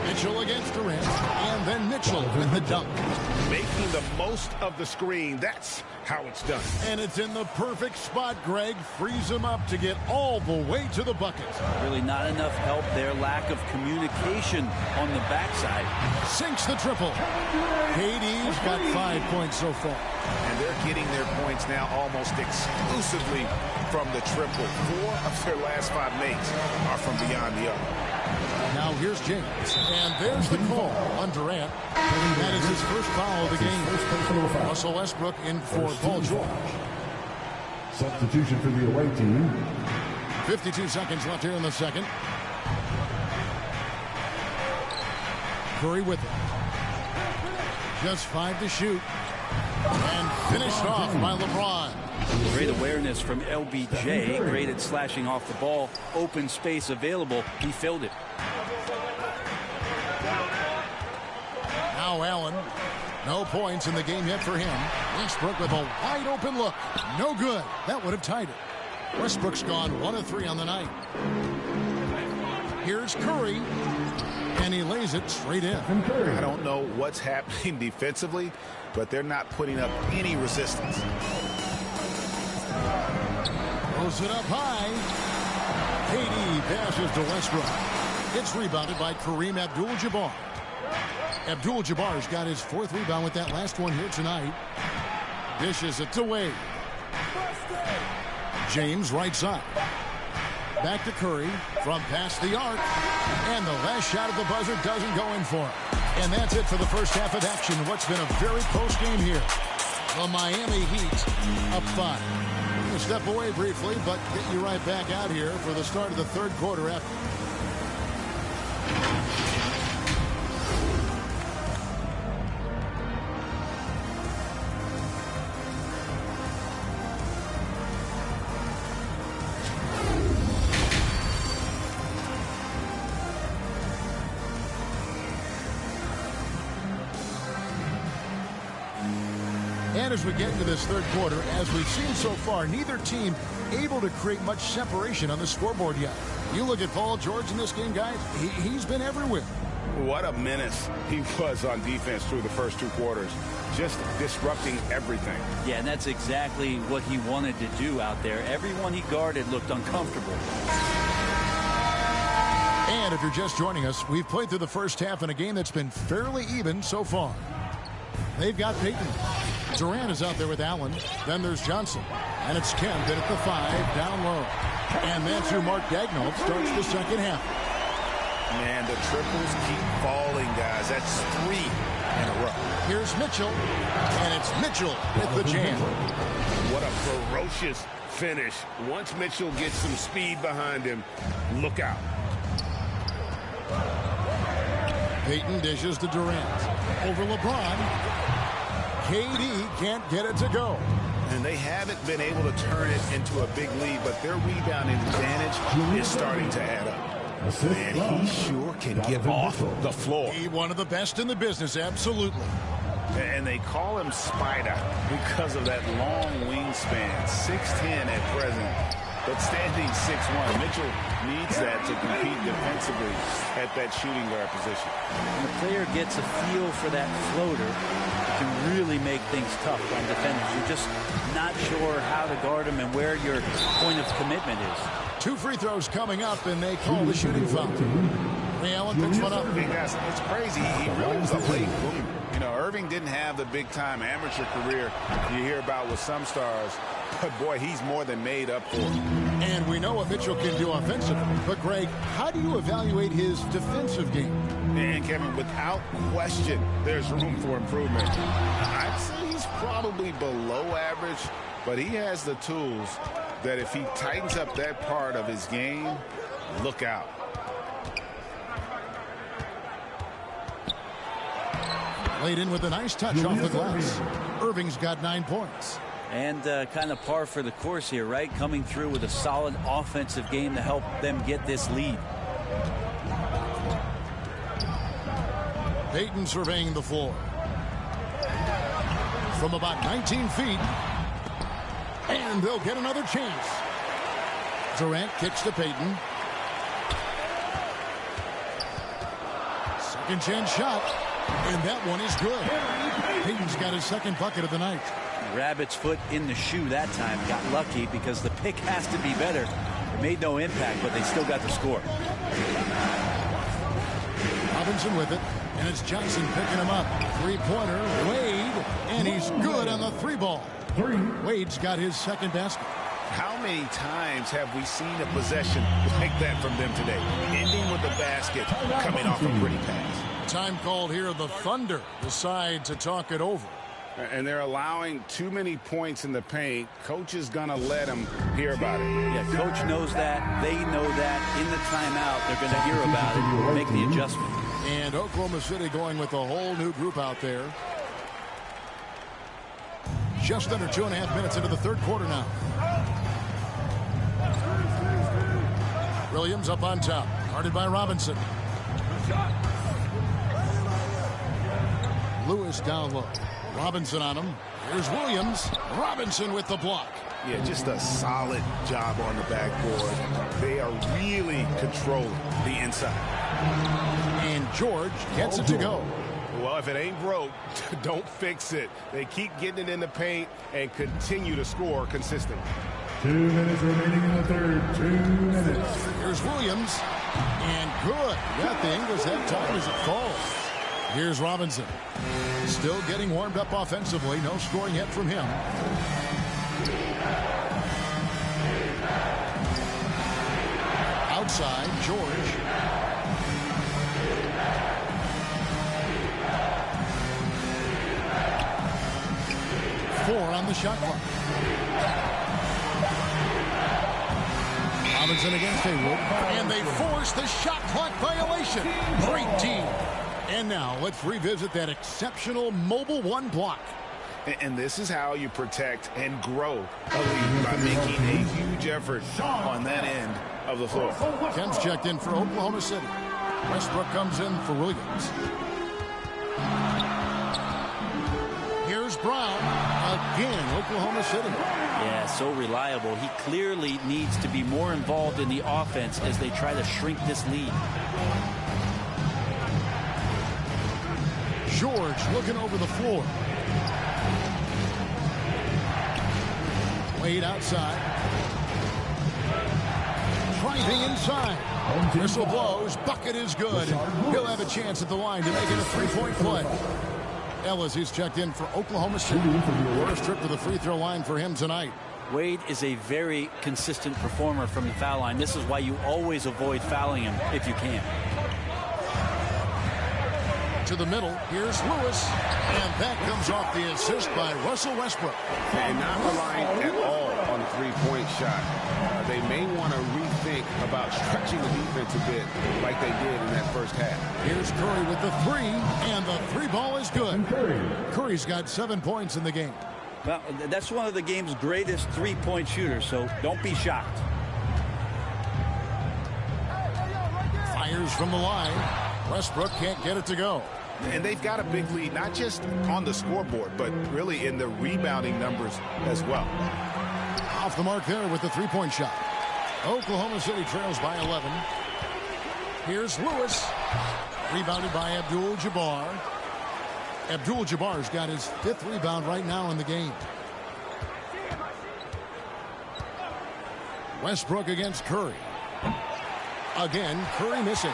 Mitchell against Durant, and then Mitchell with the dunk. Making the most of the screen. That's how it's done. And it's in the perfect spot, Greg. Frees him up to get all the way to the bucket. Really not enough help there. Lack of communication on the backside. Sinks the triple. KD's got 5 points so far. And they're getting their points now almost exclusively from the triple. 4 of their last 5 makes are from beyond the arc. Now here's James, and there's the call on Durant. That is his first foul of the game. Russell Westbrook in for Paul George. Substitution for the away team. 52 seconds left here in the second. Curry with it. Just 5 to shoot. And finished off by LeBron. Great awareness from LBJ. Great at slashing off the ball. Open space available. He filled it. Now Allen. No points in the game yet for him. Westbrook with a wide open look. No good. That would have tied it. Westbrook's gone 1 of 3 on the night. Here's Curry. And he lays it straight in. I don't know what's happening defensively, but they're not putting up any resistance. Throws it up high. KD passes to Westbrook. It's rebounded by Kareem Abdul-Jabbar. Abdul-Jabbar's got his 4th rebound with that last one here tonight. Dishes it to Wade. James right side. Back to Curry from past the arc. And the last shot of the buzzer doesn't go in for him. And that's it for the first half of action. What's been a very close game here. The Miami Heat up 5. We'll step away briefly, but get you right back out here for the start of the third quarter after. And as we get into this third quarter, as we've seen so far, neither team able to create much separation on the scoreboard yet. You look at Paul George in this game, guys, he's been everywhere. What a menace he was on defense through the first 2 quarters. Just disrupting everything. Yeah, and that's exactly what he wanted to do out there. Everyone he guarded looked uncomfortable. And if you're just joining us, we've played through the first half in a game that's been fairly even so far. They've got Payton. Durant is out there with Allen. Then there's Johnson. And it's Kemp in at the 5, down low. And that's who Mark Daigneault starts the second half. Man, the triples keep falling, guys. That's 3 in a row. Here's Mitchell. And it's Mitchell with the jam. What a ferocious finish. Once Mitchell gets some speed behind him, look out. Payton dishes to Durant. Over LeBron. KD can't get it to go. And they haven't been able to turn it into a big lead, but their rebounding advantage is starting to add up. Man, he sure can get off the floor. He one of the best in the business, absolutely. And they call him Spider because of that long wingspan, 6'10" at present. But standing 6'1", Mitchell needs that to compete defensively at that shooting guard position. When the player gets a feel for that floater, it can really make things tough on defenders. You're just not sure how to guard him and where your point of commitment is. 2 free throws coming up, and they call the shooting foul. Ray Allen picks one up. It's crazy. He really was a late bloomer. You know, Irving didn't have the big-time amateur career you hear about with some stars. But, boy, he's more than made up for it. And we know what Mitchell can do offensively. But, Greg, how do you evaluate his defensive game? And, Kevin, without question, there's room for improvement. I'd say he's probably below average, but he has the tools that if he tightens up that part of his game, look out. Laid in with a nice touch off the glass. Irving's got 9 points. And kind of par for the course here, right? Coming through with a solid offensive game to help them get this lead. Payton surveying the floor. From about 19 feet. And they'll get another chance. Durant kicks to Payton. Second chance shot. And that one is good. Payton's got his second bucket of the night. Rabbit's foot in the shoe that time. Got lucky because the pick has to be better. It made no impact, but they still got the score. Robinson with it. And it's Johnson picking him up. Three-pointer, Wade. And he's good on the 3-ball. Wade's got his second basket. How many times have we seen a possession like that from them today? Ending with the basket, coming off a pretty pass. Time called here. The Thunder decide to talk it over. And they're allowing too many points in the paint. Coach is going to let them hear about it. Yeah, coach knows that. They know that. In the timeout, they're going to hear about it, make the adjustment. And Oklahoma City going with a whole new group out there. Just under 2.5 minutes into the third quarter now. Williams up on top. Guarded by Robinson. Lewis down low. Robinson on him. Here's Williams. Robinson with the block. Yeah, just a solid job on the backboard. They are really controlling the inside. And George gets it to go. Well, if it ain't broke, don't fix it. They keep getting it in the paint and continue to score consistently. 2 minutes remaining in the third. 2 minutes. Here's Williams. And good. Got the English that time as it falls. Here's Robinson. Still getting warmed up offensively. No scoring yet from him. Outside, George. Four on the shot clock. Robinson against Haywood. And they force the shot clock violation. Great team. And now let's revisit that exceptional mobile one block. And this is how you protect and grow a lead, by making a huge effort on that end of the floor. Kemp's checked in for Oklahoma City. Westbrook comes in for Williams. Here's Brown. Again, Oklahoma City. Yeah, so reliable. He clearly needs to be more involved in the offense as they try to shrink this lead. George looking over the floor. Wade outside. Driving inside. Whistle blows. Bucket is good. He'll have a chance at the line to make it a three-point play. Ellis, who's checked in for Oklahoma City. First trip to the free throw line for him tonight. Wade is a very consistent performer from the foul line. This is why you always avoid fouling him if you can. To the middle, here's Lewis, and that comes off the assist by Russell Westbrook. And not relying at all on the three-point shot. They may want to rethink about stretching the defense a bit like they did in that first half. Here's Curry with the three, and the three ball is good. Curry's got 7 points in the game. Well, that's one of the game's greatest three-point shooters, so don't be shocked. Fires from the line. Westbrook can't get it to go. And they've got a big lead, not just on the scoreboard, but really in the rebounding numbers as well. Off the mark there with the three-point shot. Oklahoma City trails by 11. Here's Lewis. Rebounded by Abdul-Jabbar. Abdul-Jabbar's got his 5th rebound right now in the game. Westbrook against Curry. Again, Curry missing.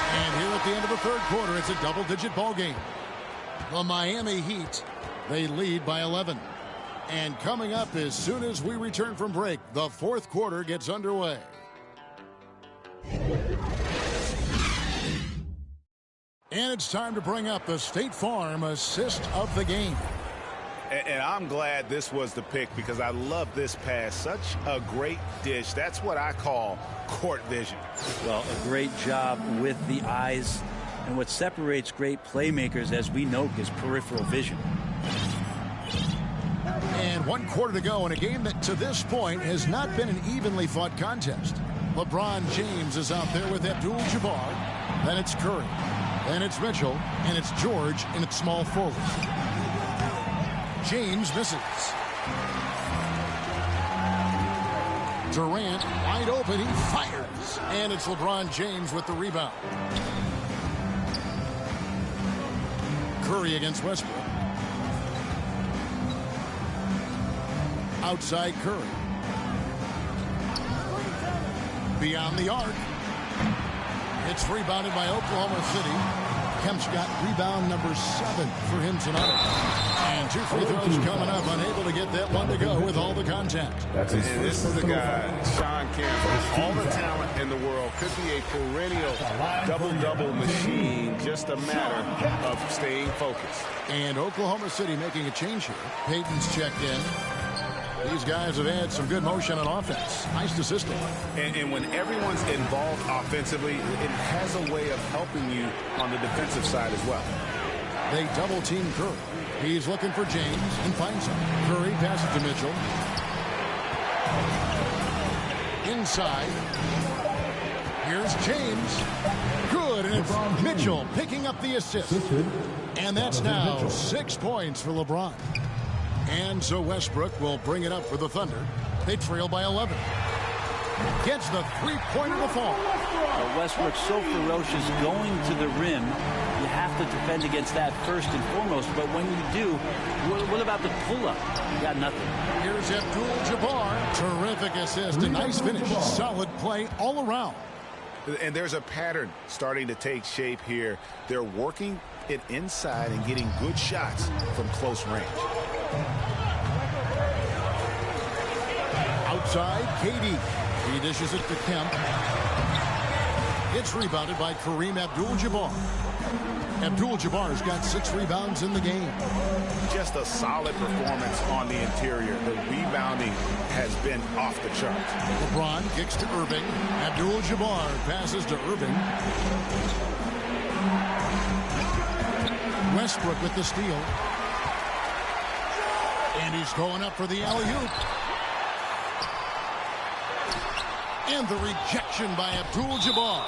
And here at the end of the third quarter, it's a double-digit ball game. The Miami Heat, they lead by 11. And coming up as soon as we return from break, the fourth quarter gets underway. And it's time to bring up the State Farm assist of the game. And I'm glad this was the pick because I love this pass. Such a great dish. That's what I call court vision. Well, a great job with the eyes. And what separates great playmakers, as we know, is peripheral vision. And 1 quarter to go in a game that to this point has not been an evenly fought contest. LeBron James is out there with Abdul-Jabbar. Then it's Curry. Then it's Mitchell. And it's George in its small forward. James misses. Durant wide open. He fires. And it's LeBron James with the rebound. Curry against Westbrook. Outside Curry. Beyond the arc. It's rebounded by Oklahoma City. Kemp's got rebound number 7 for him tonight. And 2 free throws coming up. Unable to get that one to go with all the contact. And this is the guy, Sean Kemp. All the talent in the world. Could be a perennial double-double machine. Just a matter of staying focused. And Oklahoma City making a change here. Payton's checked in. These guys have had some good motion on offense. Nice to system. And when everyone's involved offensively, it has a way of helping you on the defensive side as well. They double team Curry. He's looking for James and finds him. Curry passes to Mitchell. Inside. Here's James. Good, and it's Mitchell picking up the assist. And that's now 6 points for LeBron. And so Westbrook will bring it up for the Thunder. They trail by 11. Gets the three-pointer to fall. Well, Westbrook's so ferocious going to the rim. You have to defend against that first and foremost. But when you do, what about the pull-up? You got nothing. Here's Abdul-Jabbar. Terrific assist. A nice finish. Solid play all around. And there's a pattern starting to take shape here. They're working it inside and getting good shots from close range. Outside, KD. He dishes it to Kemp. It's rebounded by Kareem Abdul-Jabbar. Abdul-Jabbar's got 6 rebounds in the game. Just a solid performance on the interior. The rebounding has been off the charts. LeBron kicks to Irving. Abdul-Jabbar passes to Irving. Westbrook with the steal. And he's going up for the alley-oop. And the rejection by Abdul-Jabbar.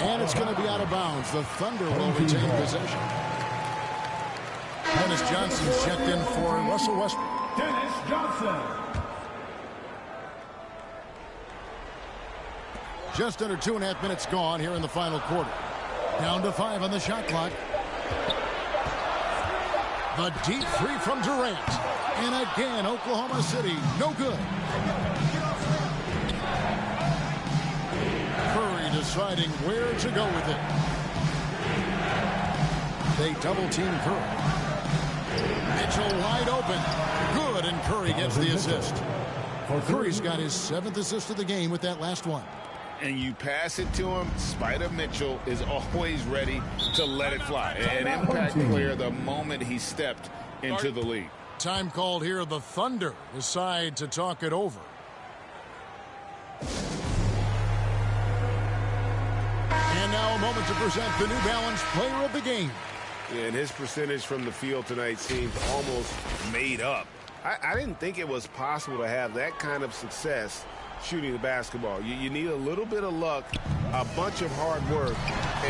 And it's going to be out of bounds. The Thunder will retain possession. Dennis Johnson's checked in for Russell Westbrook. Dennis Johnson. Just under 2.5 minutes gone here in the final quarter. Down to 5 on the shot clock. The deep three from Durant. And again, Oklahoma City, no good. Curry deciding where to go with it. They double team Curry. Mitchell wide open. Good, and Curry gets the assist. Curry's got his 7th assist of the game with that last one. And you pass it to him, Spider Mitchell is always ready to let it fly. An impact player the moment he stepped into the league. Time called here. The Thunder decide to talk it over. And now a moment to present the New Balance Player of the Game. And his percentage from the field tonight seems almost made up. I didn't think it was possible to have that kind of success shooting the basketball. You need a little bit of luck, a bunch of hard work,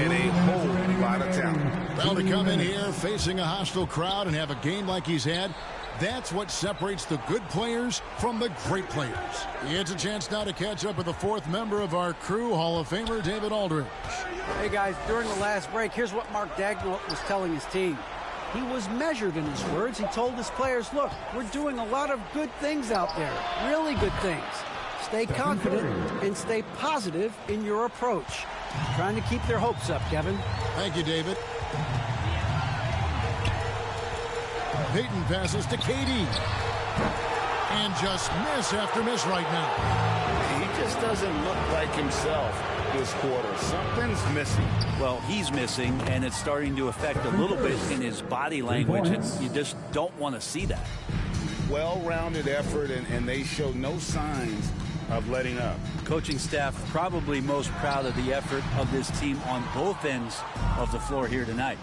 and a whole lot of talent. Well, to come in here facing a hostile crowd and have a game like he's had, that's what separates the good players from the great players. It's a chance now to catch up with the 4th member of our crew, Hall of Famer David Aldridge. Hey, guys, during the last break, here's what Mark Dagnall was telling his team. He was measured in his words. He told his players, look, we're doing a lot of good things out there, really good things. Stay confident and stay positive in your approach. Trying to keep their hopes up, Kevin. Thank you, David. Payton passes to KD. And just miss after miss right now. He just doesn't look like himself. this quarter. Something's missing. Well, he's missing, and it's starting to affect a little bit in his body language. You just don't want to see that. Well-rounded effort, and they show no signs of letting up. Coaching staff probably most proud of the effort of this team on both ends of the floor here tonight.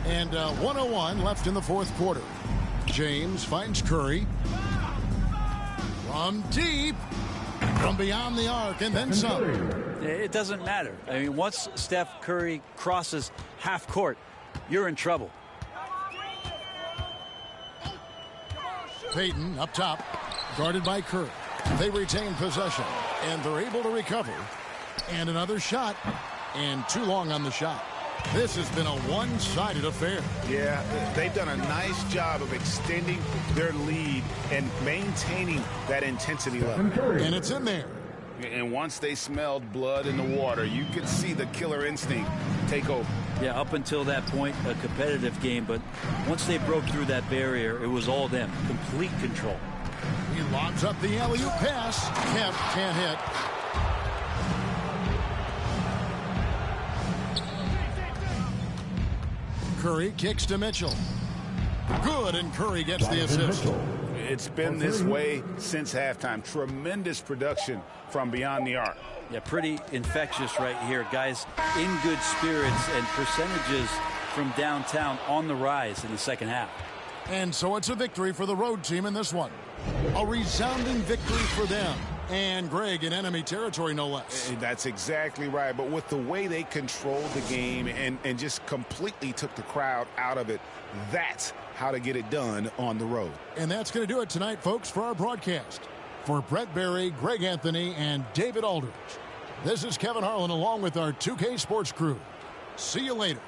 And 1:01 left in the fourth quarter. James finds Curry. From deep. From beyond the arc, and then some. It doesn't matter. I mean, once Steph Curry crosses half court, you're in trouble. Payton up top, guarded by Curry. They retain possession, and they're able to recover. And another shot, and too long on the shot. This has been a one-sided affair. Yeah, they've done a nice job of extending their lead and maintaining that intensity level. And it's in there. And once they smelled blood in the water, you could see the killer instinct take over. Yeah, up until that point, a competitive game, but once they broke through that barrier, it was all them. Complete control. He lobs up the alley-oop pass. Kemp can't hit. Curry kicks to Mitchell. Good, and Curry gets the assist. It's been this way since halftime. Tremendous production from beyond the arc. Yeah, pretty infectious right here. Guys in good spirits, and percentages from downtown on the rise in the second half. And so it's a victory for the road team in this one. A resounding victory for them. And Greg in enemy territory, no less. That's exactly right. But with the way they controlled the game and just completely took the crowd out of it, that's how to get it done on the road. And that's going to do it tonight, folks, for our broadcast. For Brett Barry, Greg Anthony, and David Aldridge, this is Kevin Harlan along with our 2K Sports crew. See you later.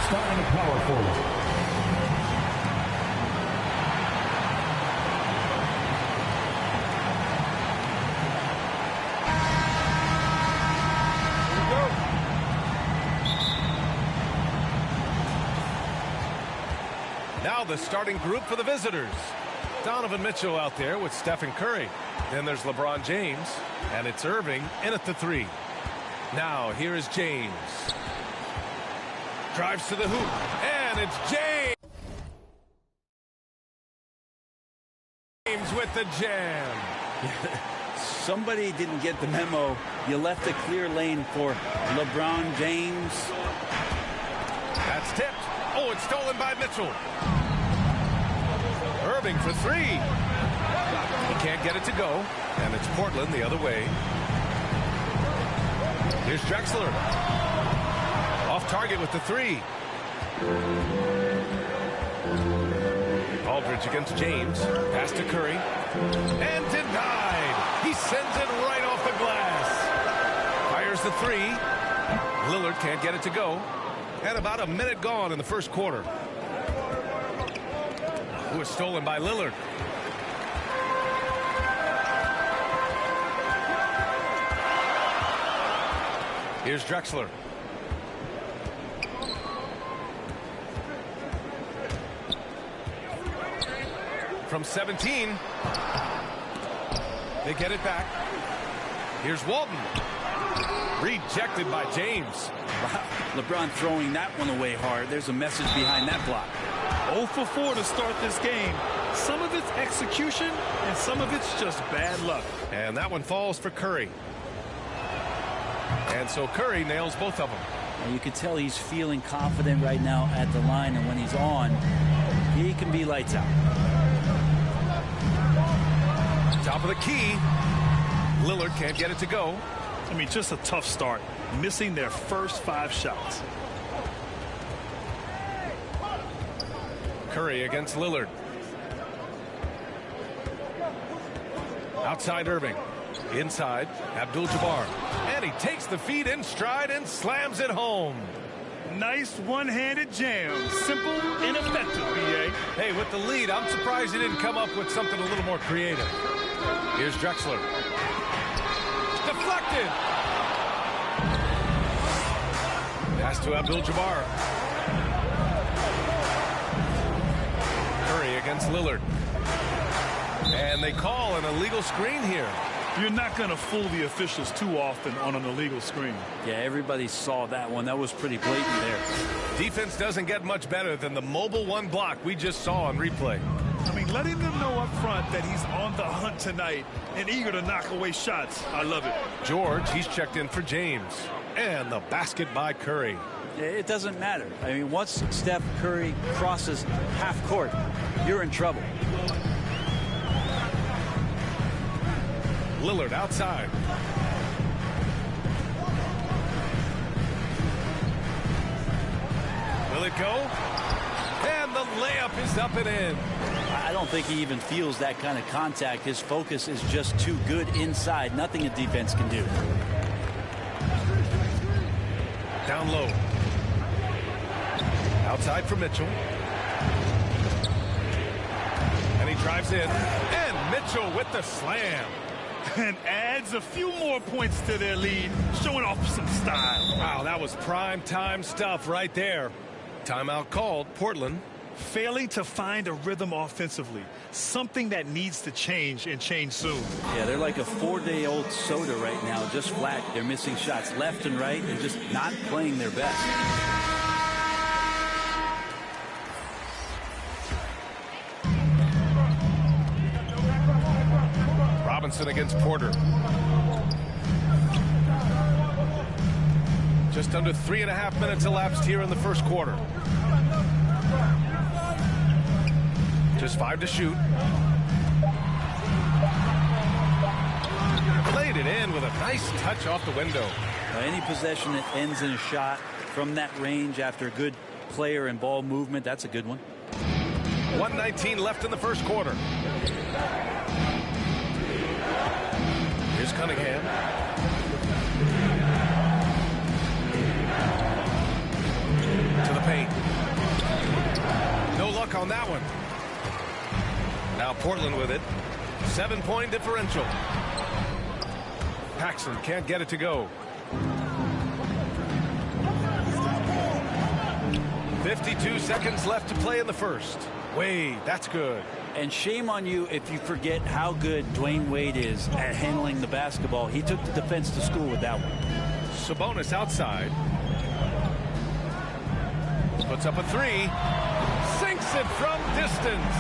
Starting at power forward. Now the starting group for the visitors. Donovan Mitchell out there with Steph and Curry. Then there's LeBron James, and it's Irving in at the 3. Now here is James. Drives to the hoop, and it's James with the jam. Somebody didn't get the memo. You left a clear lane for LeBron James. That's tipped. Oh, it's stolen by Mitchell. Irving for 3. He can't get it to go, and it's Portland the other way. Here's Drexler. Off target with the 3. Aldridge against James. Pass to Curry. And denied. He sends it right off the glass. Fires the 3. Lillard can't get it to go. And about a minute gone in the first quarter. It was stolen by Lillard. Here's Drexler. From 17. They get it back. Here's Walton. Rejected by James. Wow. LeBron throwing that one away hard. There's a message behind that block. 0 for 4 to start this game. Some of it's execution, and some of it's just bad luck. And that one falls for Curry. And so Curry nails both of them. And you can tell he's feeling confident right now at the line, and when he's on, he can be lights out. Top of the key. Lillard can't get it to go. I mean, just a tough start. Missing their first 5 shots. Curry against Lillard. Outside Irving. Inside Abdul-Jabbar. And he takes the feed in stride and slams it home. Nice one-handed jam. Simple and effective, B.A. Hey, with the lead, I'm surprised he didn't come up with something a little more creative. Here's Drexler. Deflected. Pass to Abdul-Jabbar. Curry against Lillard. And they call an illegal screen here. You're not going to fool the officials too often on an illegal screen. Yeah, everybody saw that one. That was pretty blatant there. Defense doesn't get much better than the mobile 1 block we just saw on replay. I mean, letting them know up front that he's on the hunt tonight and eager to knock away shots. I love it. George, he's checked in for James. And the basket by Curry. It doesn't matter. I mean, once Steph Curry crosses half court, you're in trouble. Lillard outside. Will it go? And the layup is up and in. I don't think he even feels that kind of contact. His focus is just too good inside. Nothing a defense can do. Down low. Outside for Mitchell. And he drives in. And Mitchell with the slam. And adds a few more points to their lead, showing off some style. Wow, that was prime time stuff right there. Timeout called. Portland. Failing to find a rhythm offensively. Something that needs to change, and change soon. Yeah, they're like a 4-day-old soda right now, just flat. They're missing shots left and right and just not playing their best. Robinson against Porter. Just under 3.5 minutes elapsed here in the first quarter. Just 5 to shoot. Played it in with a nice touch off the window. Any possession that ends in a shot from that range after a good player and ball movement. That's a good one. 1:19 left in the first quarter. Here's Cunningham. To the paint. No luck on that one. Now Portland with it. 7-point differential. Paxson can't get it to go. 52 seconds left to play in the first. Wade, that's good. And shame on you if you forget how good Dwayne Wade is at handling the basketball. He took the defense to school with that one. Sabonis outside. Puts up a three. Sinks it from distance.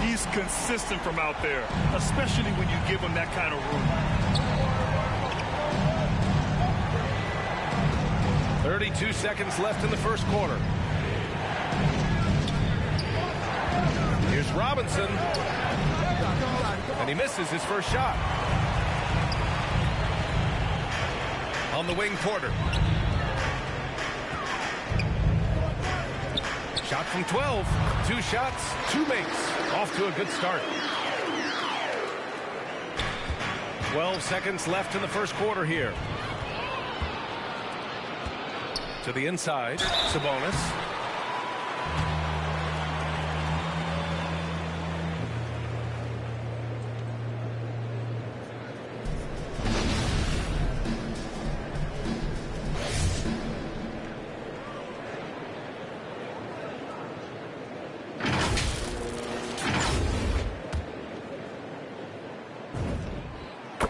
He's consistent from out there, especially when you give him that kind of room. 32 seconds left in the first quarter. Here's Robinson. And he misses his first shot. On the wing, Porter. Shot from 12. 2 shots, 2 makes. Off to a good start. 12 seconds left in the first quarter here. To the inside, Sabonis.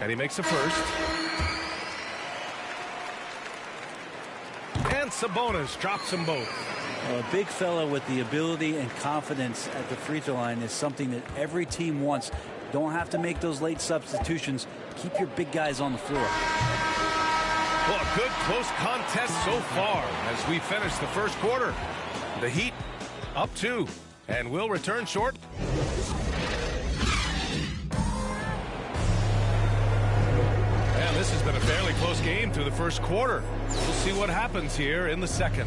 And he makes a first. And Sabonis drops them both. A big fella with the ability and confidence at the free throw line is something that every team wants. Don't have to make those late substitutions. Keep your big guys on the floor. Well, a good close contest so far as we finish the first quarter. The Heat up 2, and we'll return short. This has been a fairly close game through the first quarter. We'll see what happens here in the second.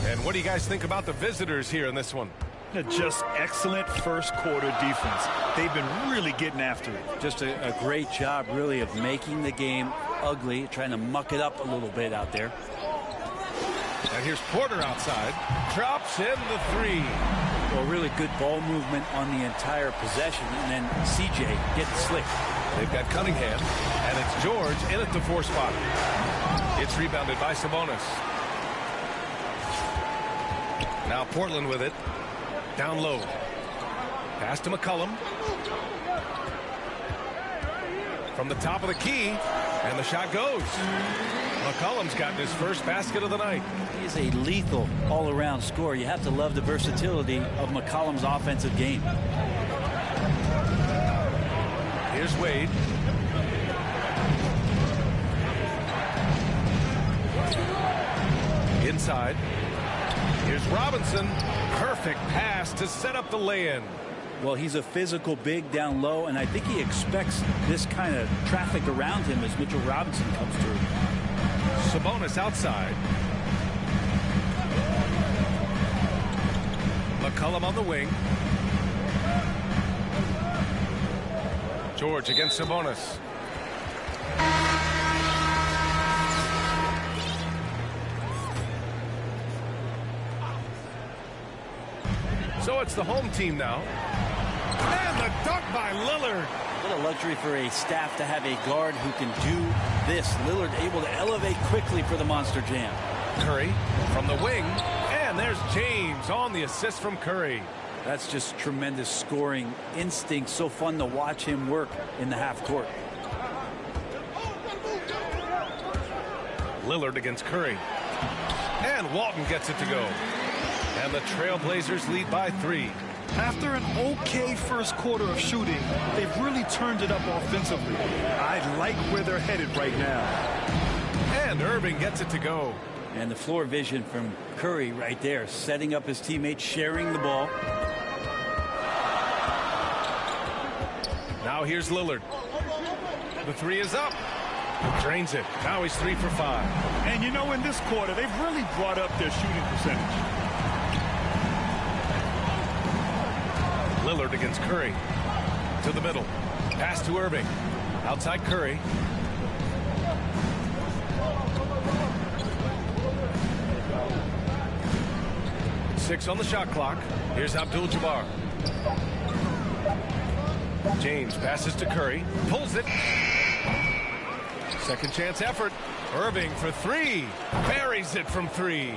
And what do you guys think about the visitors here in this one? Just excellent first quarter defense. They've been really getting after it. Just a great job, really, of making the game ugly, trying to muck it up a little bit out there. And here's Porter outside. Drops in the three. Well, really good ball movement on the entire possession. And then CJ getting slick. They've got Cunningham, and it's George in at the 4 spot. It's rebounded by Sabonis. Now Portland with it. Down low. Pass to McCollum. From the top of the key, and the shot goes. McCollum's gotten his first basket of the night. He's a lethal all-around scorer. You have to love the versatility of McCollum's offensive game. Here's Wade. Inside. Here's Robinson. Perfect pass to set up the lay-in. Well, he's a physical big down low, and I think he expects this kind of traffic around him as Mitchell Robinson comes through. Sabonis outside. McCollum on the wing. George against Sabonis. So it's the home team now. And the dunk by Lillard. What a luxury for a staff to have a guard who can do this. Lillard able to elevate quickly for the monster jam. Curry from the wing. And there's James on the assist from Curry. That's just tremendous scoring instinct. So fun to watch him work in the half court. Lillard against Curry. And Walton gets it to go. And the Trailblazers lead by 3. After an okay first quarter of shooting, they've really turned it up offensively. I like where they're headed right now. And Irving gets it to go. And the floor vision from Curry right there, setting up his teammates, sharing the ball. Now here's Lillard. The 3 is up. Drains it. Now he's 3 for 5. And you know, in this quarter, they've really brought up their shooting percentage. Lillard against Curry. To the middle. Pass to Irving. Outside Curry. Six on the shot clock. Here's Abdul-Jabbar. James passes to Curry. Pulls it. Second chance effort. Irving for three. Buries it from three.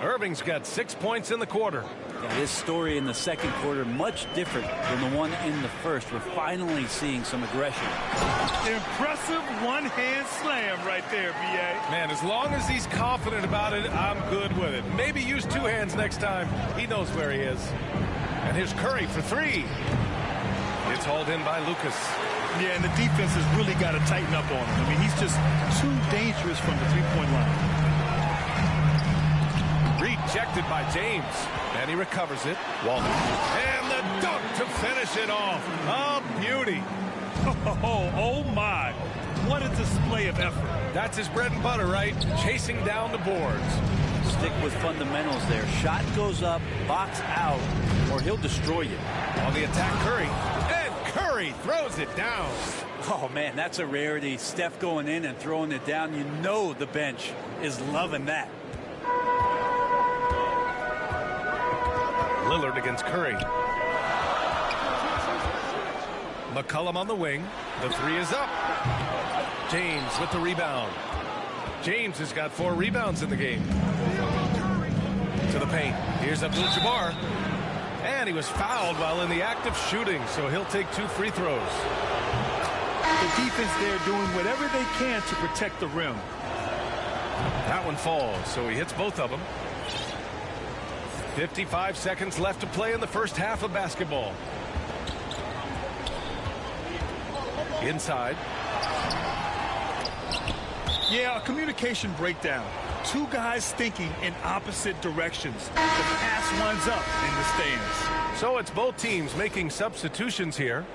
Irving's got 6 points in the quarter. Yeah, this story in the second quarter much different than the one in the first. We're finally seeing some aggression. Impressive one-hand slam right there, B.A. Man, as long as he's confident about it, I'm good with it. Maybe use two hands next time. He knows where he is. And here's Curry for three. It's hauled in by Lucas. Yeah, and the defense has really got to tighten up on him. I mean, he's just too dangerous from the three-point line. Rejected by James. And he recovers it. Walton. And the dunk to finish it off. A beauty. Oh my. What a display of effort. That's his bread and butter, right? Chasing down the boards. Stick with fundamentals there. Shot goes up, box out, or he'll destroy you. On the attack, Curry. And Curry throws it down. Oh, man, that's a rarity. Steph going in and throwing it down. You know the bench is loving that. Lillard against Curry. McCollum on the wing. The three is up. James with the rebound. James has got 4 rebounds in the game. To the paint. Here's Abdul-Jabbar. And he was fouled while in the act of shooting, so he'll take 2 free throws. The defense there doing whatever they can to protect the rim. That one falls, so he hits both of them. 55 seconds left to play in the first half of basketball. Inside. Yeah, a communication breakdown. Two guys thinking in opposite directions. The pass winds up in the stands. So it's both teams making substitutions here.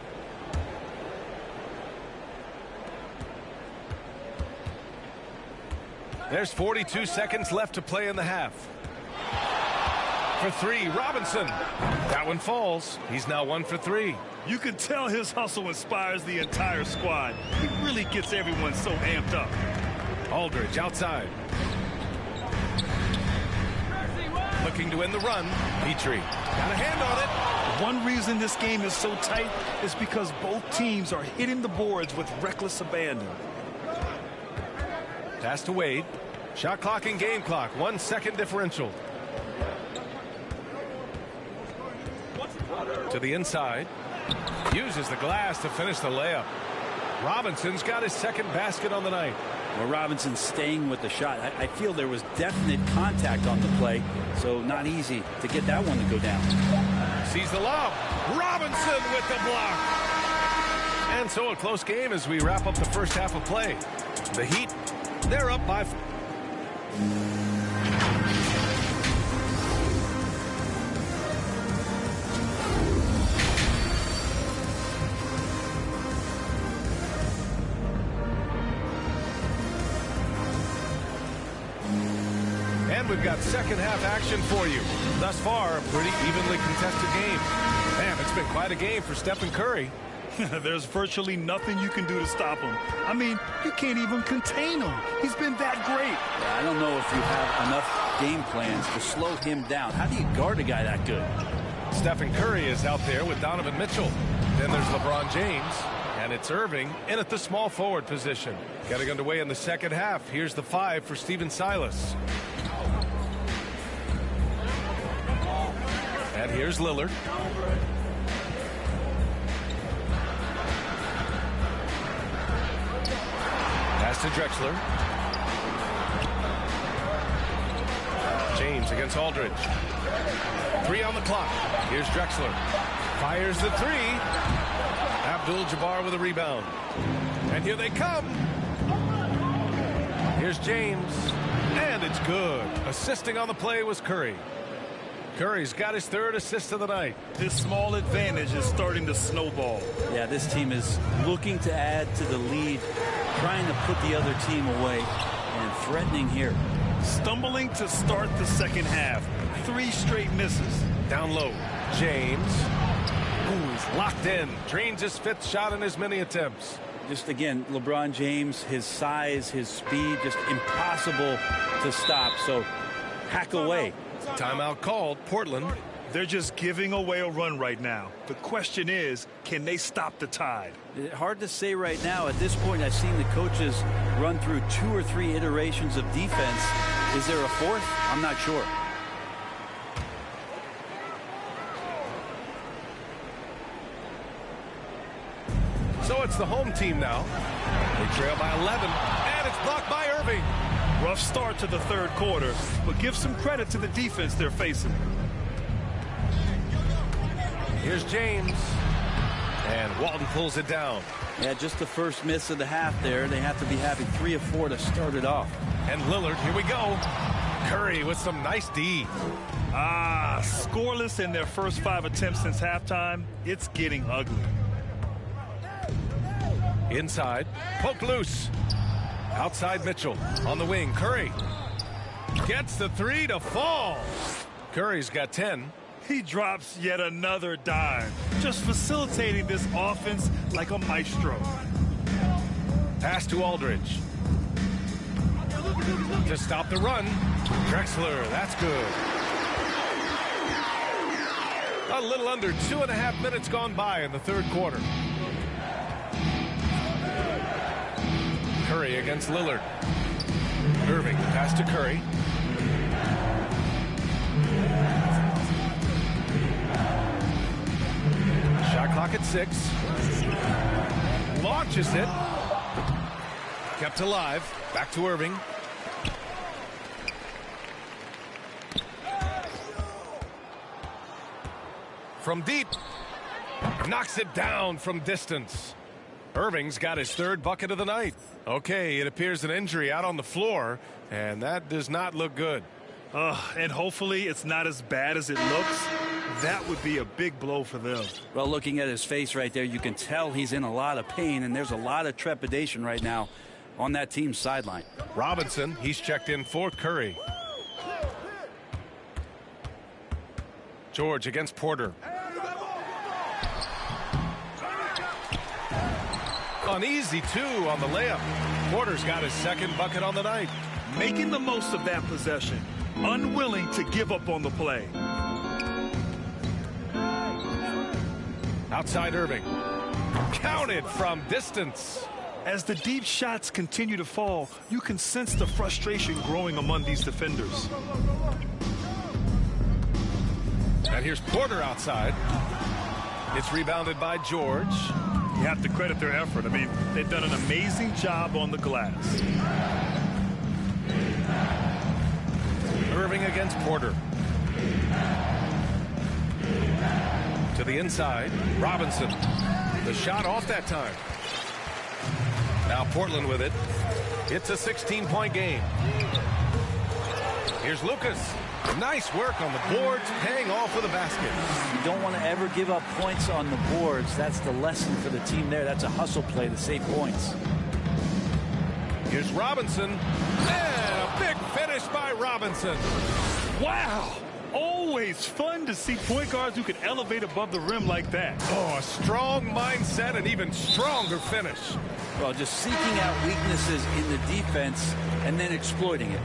There's 42 seconds left to play in the half. For three, Robinson. That one falls. He's now 1 for 3. You can tell his hustle inspires the entire squad. He really gets everyone so amped up. Aldridge outside. Looking to end the run. Petrie got a hand on it. One reason this game is so tight is because both teams are hitting the boards with reckless abandon. Pass to Wade. Shot clock and game clock. 1 second differential. To the inside. Uses the glass to finish the layup. Robinson's got his second basket on the night. Well, Robinson's staying with the shot. I feel there was definite contact on the play, so not easy to get that one to go down. Sees the lob. Robinson with the block. And so a close game as we wrap up the first half of play. The Heat, they're up by... And we've got second half action for you. Thus far, a pretty evenly contested game. Man, it's been quite a game for Stephen Curry. There's virtually nothing you can do to stop him. I mean, you can't even contain him. He's been that great. Yeah, I don't know if you have enough game plans to slow him down. How do you guard a guy that good? Stephen Curry is out there with Donovan Mitchell. Then there's LeBron James. And it's Irving in at the small forward position. Getting underway in the second half. Here's the 5 for Stephen Silas. And here's Lillard. Pass to Drexler. James against Aldridge. 3 on the clock. Here's Drexler. Fires the 3. Abdul-Jabbar with a rebound. And here they come. Here's James. And it's good. Assisting on the play was Curry. Curry's got his 3rd assist of the night. This small advantage is starting to snowball. Yeah, this team is looking to add to the lead, trying to put the other team away, and threatening here. Stumbling to start the second half. 3 straight misses. Down low. James. Locked in. Drains his 5th shot in as many attempts. Just again, LeBron James, his size, his speed, just impossible to stop. So hack away. Timeout called. Portland. They're just giving away a run right now. The question is, can they stop the tide? Hard to say right now. At this point, I've seen the coaches run through 2 or 3 iterations of defense. Is there a 4th? I'm not sure. So it's the home team now. They trail by 11, and it's blocked by Irving. Rough start to the 3rd quarter, but give some credit to the defense they're facing. Here's James. And Walton pulls it down. Yeah, just the first miss of the half there. They have to be having 3 of 4 to start it off. And Lillard, here we go. Curry with some nice D. Scoreless in their first 5 attempts since halftime. It's getting ugly. Inside, poke loose. Outside Mitchell on the wing. Curry gets the 3 to fall. Curry's got 10. He drops yet another dime, just facilitating this offense like a maestro. Pass to Aldridge. To stop the run. Drexler, that's good. A little under 2.5 minutes gone by in the 3rd quarter. Curry against Lillard. Irving, pass to Curry. Shot clock at 6. Launches it. Kept alive. Back to Irving. From deep. Knocks it down from distance. Irving's got his 3rd bucket of the night. Okay, it appears an injury out on the floor, and that does not look good. And hopefully it's not as bad as it looks. That would be a big blow for them. Well, looking at his face right there, you can tell he's in a lot of pain, and there's a lot of trepidation right now on that team's sideline. Robinson, he's checked in for Curry. George against Porter. An easy 2 on the layup. Porter's got his 2nd bucket on the night. Making the most of that possession. Unwilling to give up on the play. Outside Irving. Counted from distance. As the deep shots continue to fall, you can sense the frustration growing among these defenders. And here's Porter outside. It's rebounded by George. You have to credit their effort. I mean, they've done an amazing job on the glass. Irving against Porter. To the inside. Robinson. The shot off that time. Now Portland with it. It's a 16-point game. Here's Lucas. Nice work on the boards, paying off with a basket. You don't want to ever give up points on the boards. That's the lesson for the team there. That's a hustle play to save points. Here's Robinson. And a big finish by Robinson. Wow. Always fun to see point guards who can elevate above the rim like that. Oh, a strong mindset and even stronger finish. Well, just seeking out weaknesses in the defense and then exploiting it.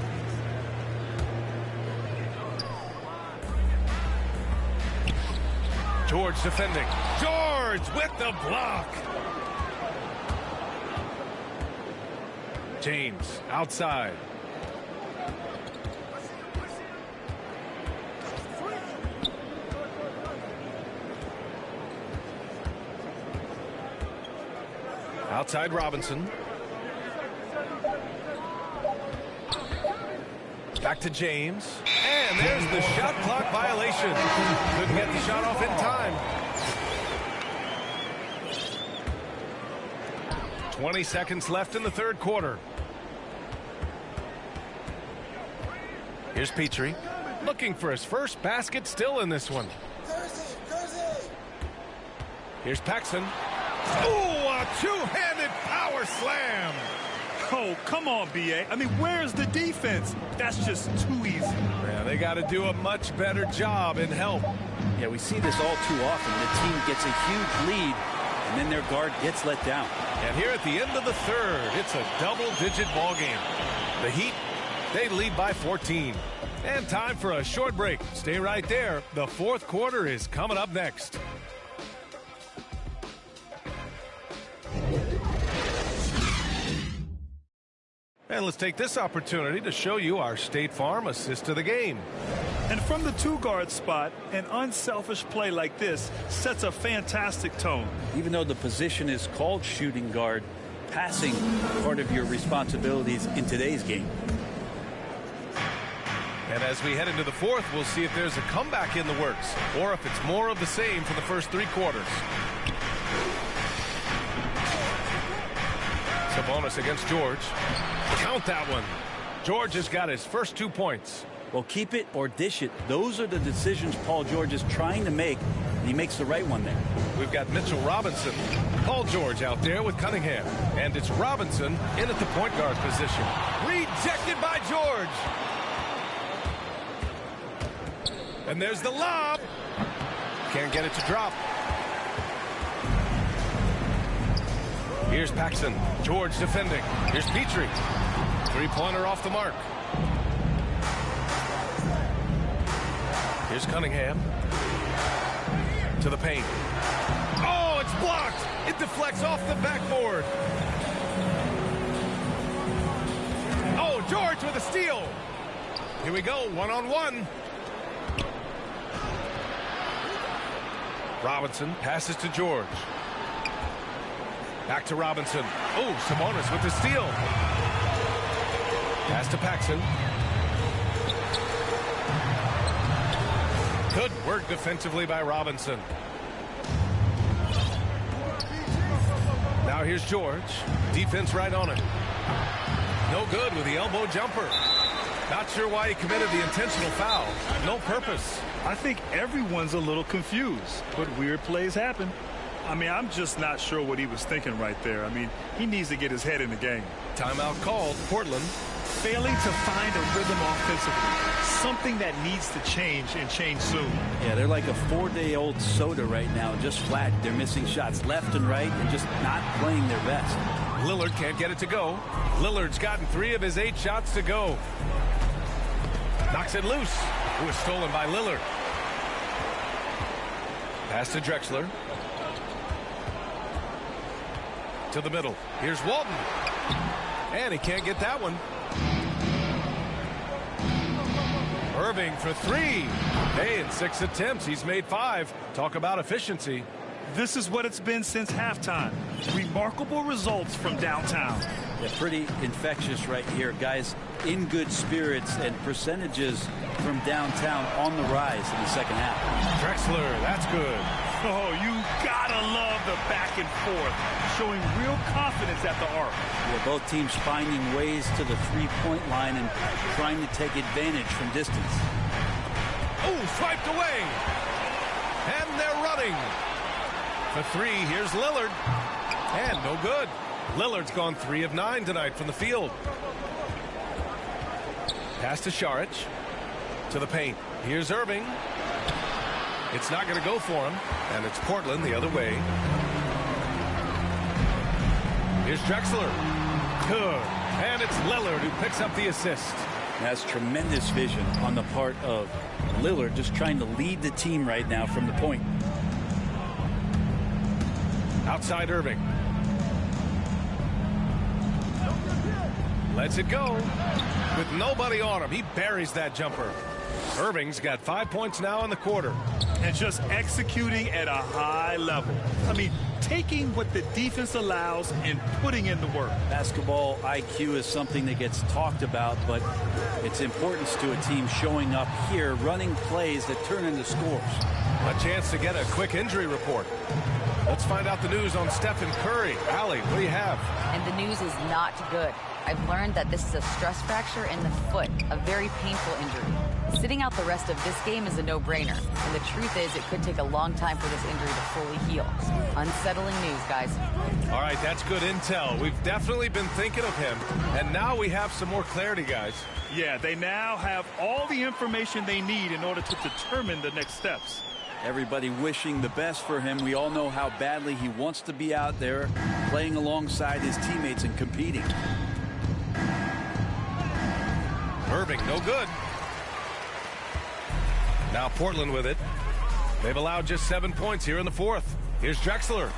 George defending. George with the block. James outside. Outside Robinson. Back to James. And there's the shot clock violation. Couldn't get the shot off in time. 20 seconds left in the 3rd quarter. Here's Petrie. Looking for his first basket still in this one. Here's Paxson. Ooh, a two-handed power slam. Oh, come on, B.A. I mean, where's the defense? That's just too easy. Yeah, they got to do a much better job in help. Yeah, we see this all too often. The team gets a huge lead, and then their guard gets let down. And here at the end of the third, it's a double-digit ball game. The Heat, they lead by 14. And time for a short break. Stay right there. The fourth quarter is coming up next. And let's take this opportunity to show you our State Farm assist to the game. And from the two-guard spot, an unselfish play like this sets a fantastic tone. Even though the position is called shooting guard, passing part of your responsibilities in today's game. And as we head into the fourth, we'll see if there's a comeback in the works or if it's more of the same for the first three quarters. Sabonis against George. Count that one. George has got his first 2 points. Well, keep it or dish it. Those are the decisions Paul George is trying to make, and he makes the right one there. We've got Mitchell Robinson. Paul George out there with Cunningham. And it's Robinson in at the point guard position. Rejected by George. And there's the lob. Can't get it to drop. Here's Paxson. George defending. Here's Petrie. Three-pointer off the mark. Here's Cunningham. To the paint. Oh, it's blocked. It deflects off the backboard. Oh, George with a steal. Here we go, one-on-one. Robinson passes to George. Back to Robinson. Oh, Sabonis with the steal. Pass to Paxson. Good work defensively by Robinson. Now here's George. Defense right on him. No good with the elbow jumper. Not sure why he committed the intentional foul. No purpose. I think everyone's a little confused, but weird plays happen. I mean, I'm just not sure what he was thinking right there. I mean, he needs to get his head in the game. Timeout called. Portland. Failing to find a rhythm offensively. Something that needs to change and change soon. Yeah, they're like a 4-day-old soda right now, just flat. They're missing shots left and right and just not playing their best. Lillard can't get it to go. Lillard's gotten 3 of his 8 shots to go. Knocks it loose. It was stolen by Lillard. Pass to Drexler. To the middle. Here's Walton. And he can't get that one. Irving for 3. Hey, in 6 attempts, he's made 5. Talk about efficiency. This is what it's been since halftime. Remarkable results from downtown. Yeah, pretty infectious right here. Guys in good spirits and percentages from downtown on the rise in the second half. Drexler, that's good. Oh, you gotta love the back and forth, showing real confidence at the arc. Yeah, both teams finding ways to the three-point line and trying to take advantage from distance. Oh, swiped away. And they're running. For 3, here's Lillard. And no good. Lillard's gone 3 of 9 tonight from the field. Pass to Šarić. To the paint. Here's Irving. It's not going to go for him. And it's Portland the other way. Here's Drexler. Good. And it's Lillard who picks up the assist. That's tremendous vision on the part of Lillard, just trying to lead the team right now from the point. Outside Irving. Lets it go. With nobody on him, he buries that jumper. Irving's got 5 points now in the quarter. And just executing at a high level. I mean, taking what the defense allows and putting in the work. Basketball IQ is something that gets talked about, but its importance to a team showing up here, running plays that turn into scores. A chance to get a quick injury report. Let's find out the news on Steph and Curry. Allie, what do you have? And the news is not good. I've learned that this is a stress fracture in the foot, a very painful injury. Sitting out the rest of this game is a no-brainer, and the truth is it could take a long time for this injury to fully heal. Unsettling news, guys. All right, that's good intel. We've definitely been thinking of him, and now we have some more clarity, guys. Yeah, they now have all the information they need in order to determine the next steps. Everybody wishing the best for him. We all know how badly he wants to be out there playing alongside his teammates and competing. Irving, no good. Now Portland with it. They've allowed just 7 points here in the fourth. Here's Drexler.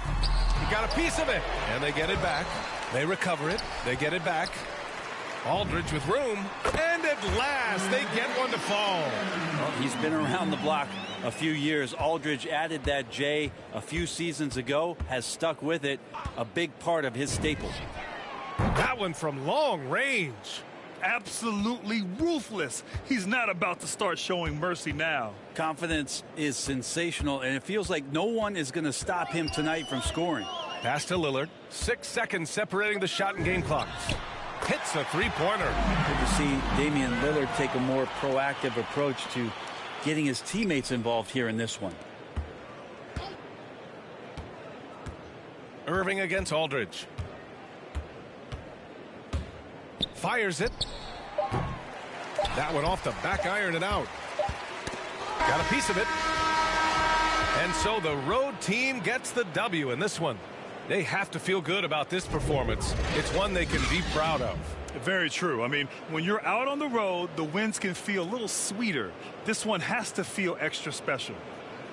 He got a piece of it, and they get it back. They recover it. They get it back. Aldridge with room, and at last they get one to fall. Well, he's been around the block a few years. Aldridge added that J a few seasons ago, has stuck with it, a big part of his staple. That one from long range. Absolutely ruthless. He's not about to start showing mercy now. Confidence is sensational, and it feels like no one is going to stop him tonight from scoring. Pass to Lillard. 6 seconds separating the shot and game clocks. Hits a three-pointer. Good to see Damian Lillard take a more proactive approach to getting his teammates involved here in this one. Irving against Aldridge. Fires it. That one off the back iron and out. Got a piece of it. And so the road team gets the W in this one. They have to feel good about this performance. It's one they can be proud of. Very true. I mean, when you're out on the road, the wins can feel a little sweeter. This one has to feel extra special.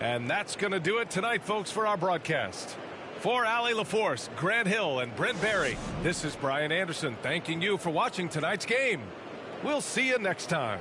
And that's going to do it tonight, folks, for our broadcast. For Allie LaForce, Grant Hill, and Brent Barry, this is Brian Anderson thanking you for watching tonight's game. We'll see you next time.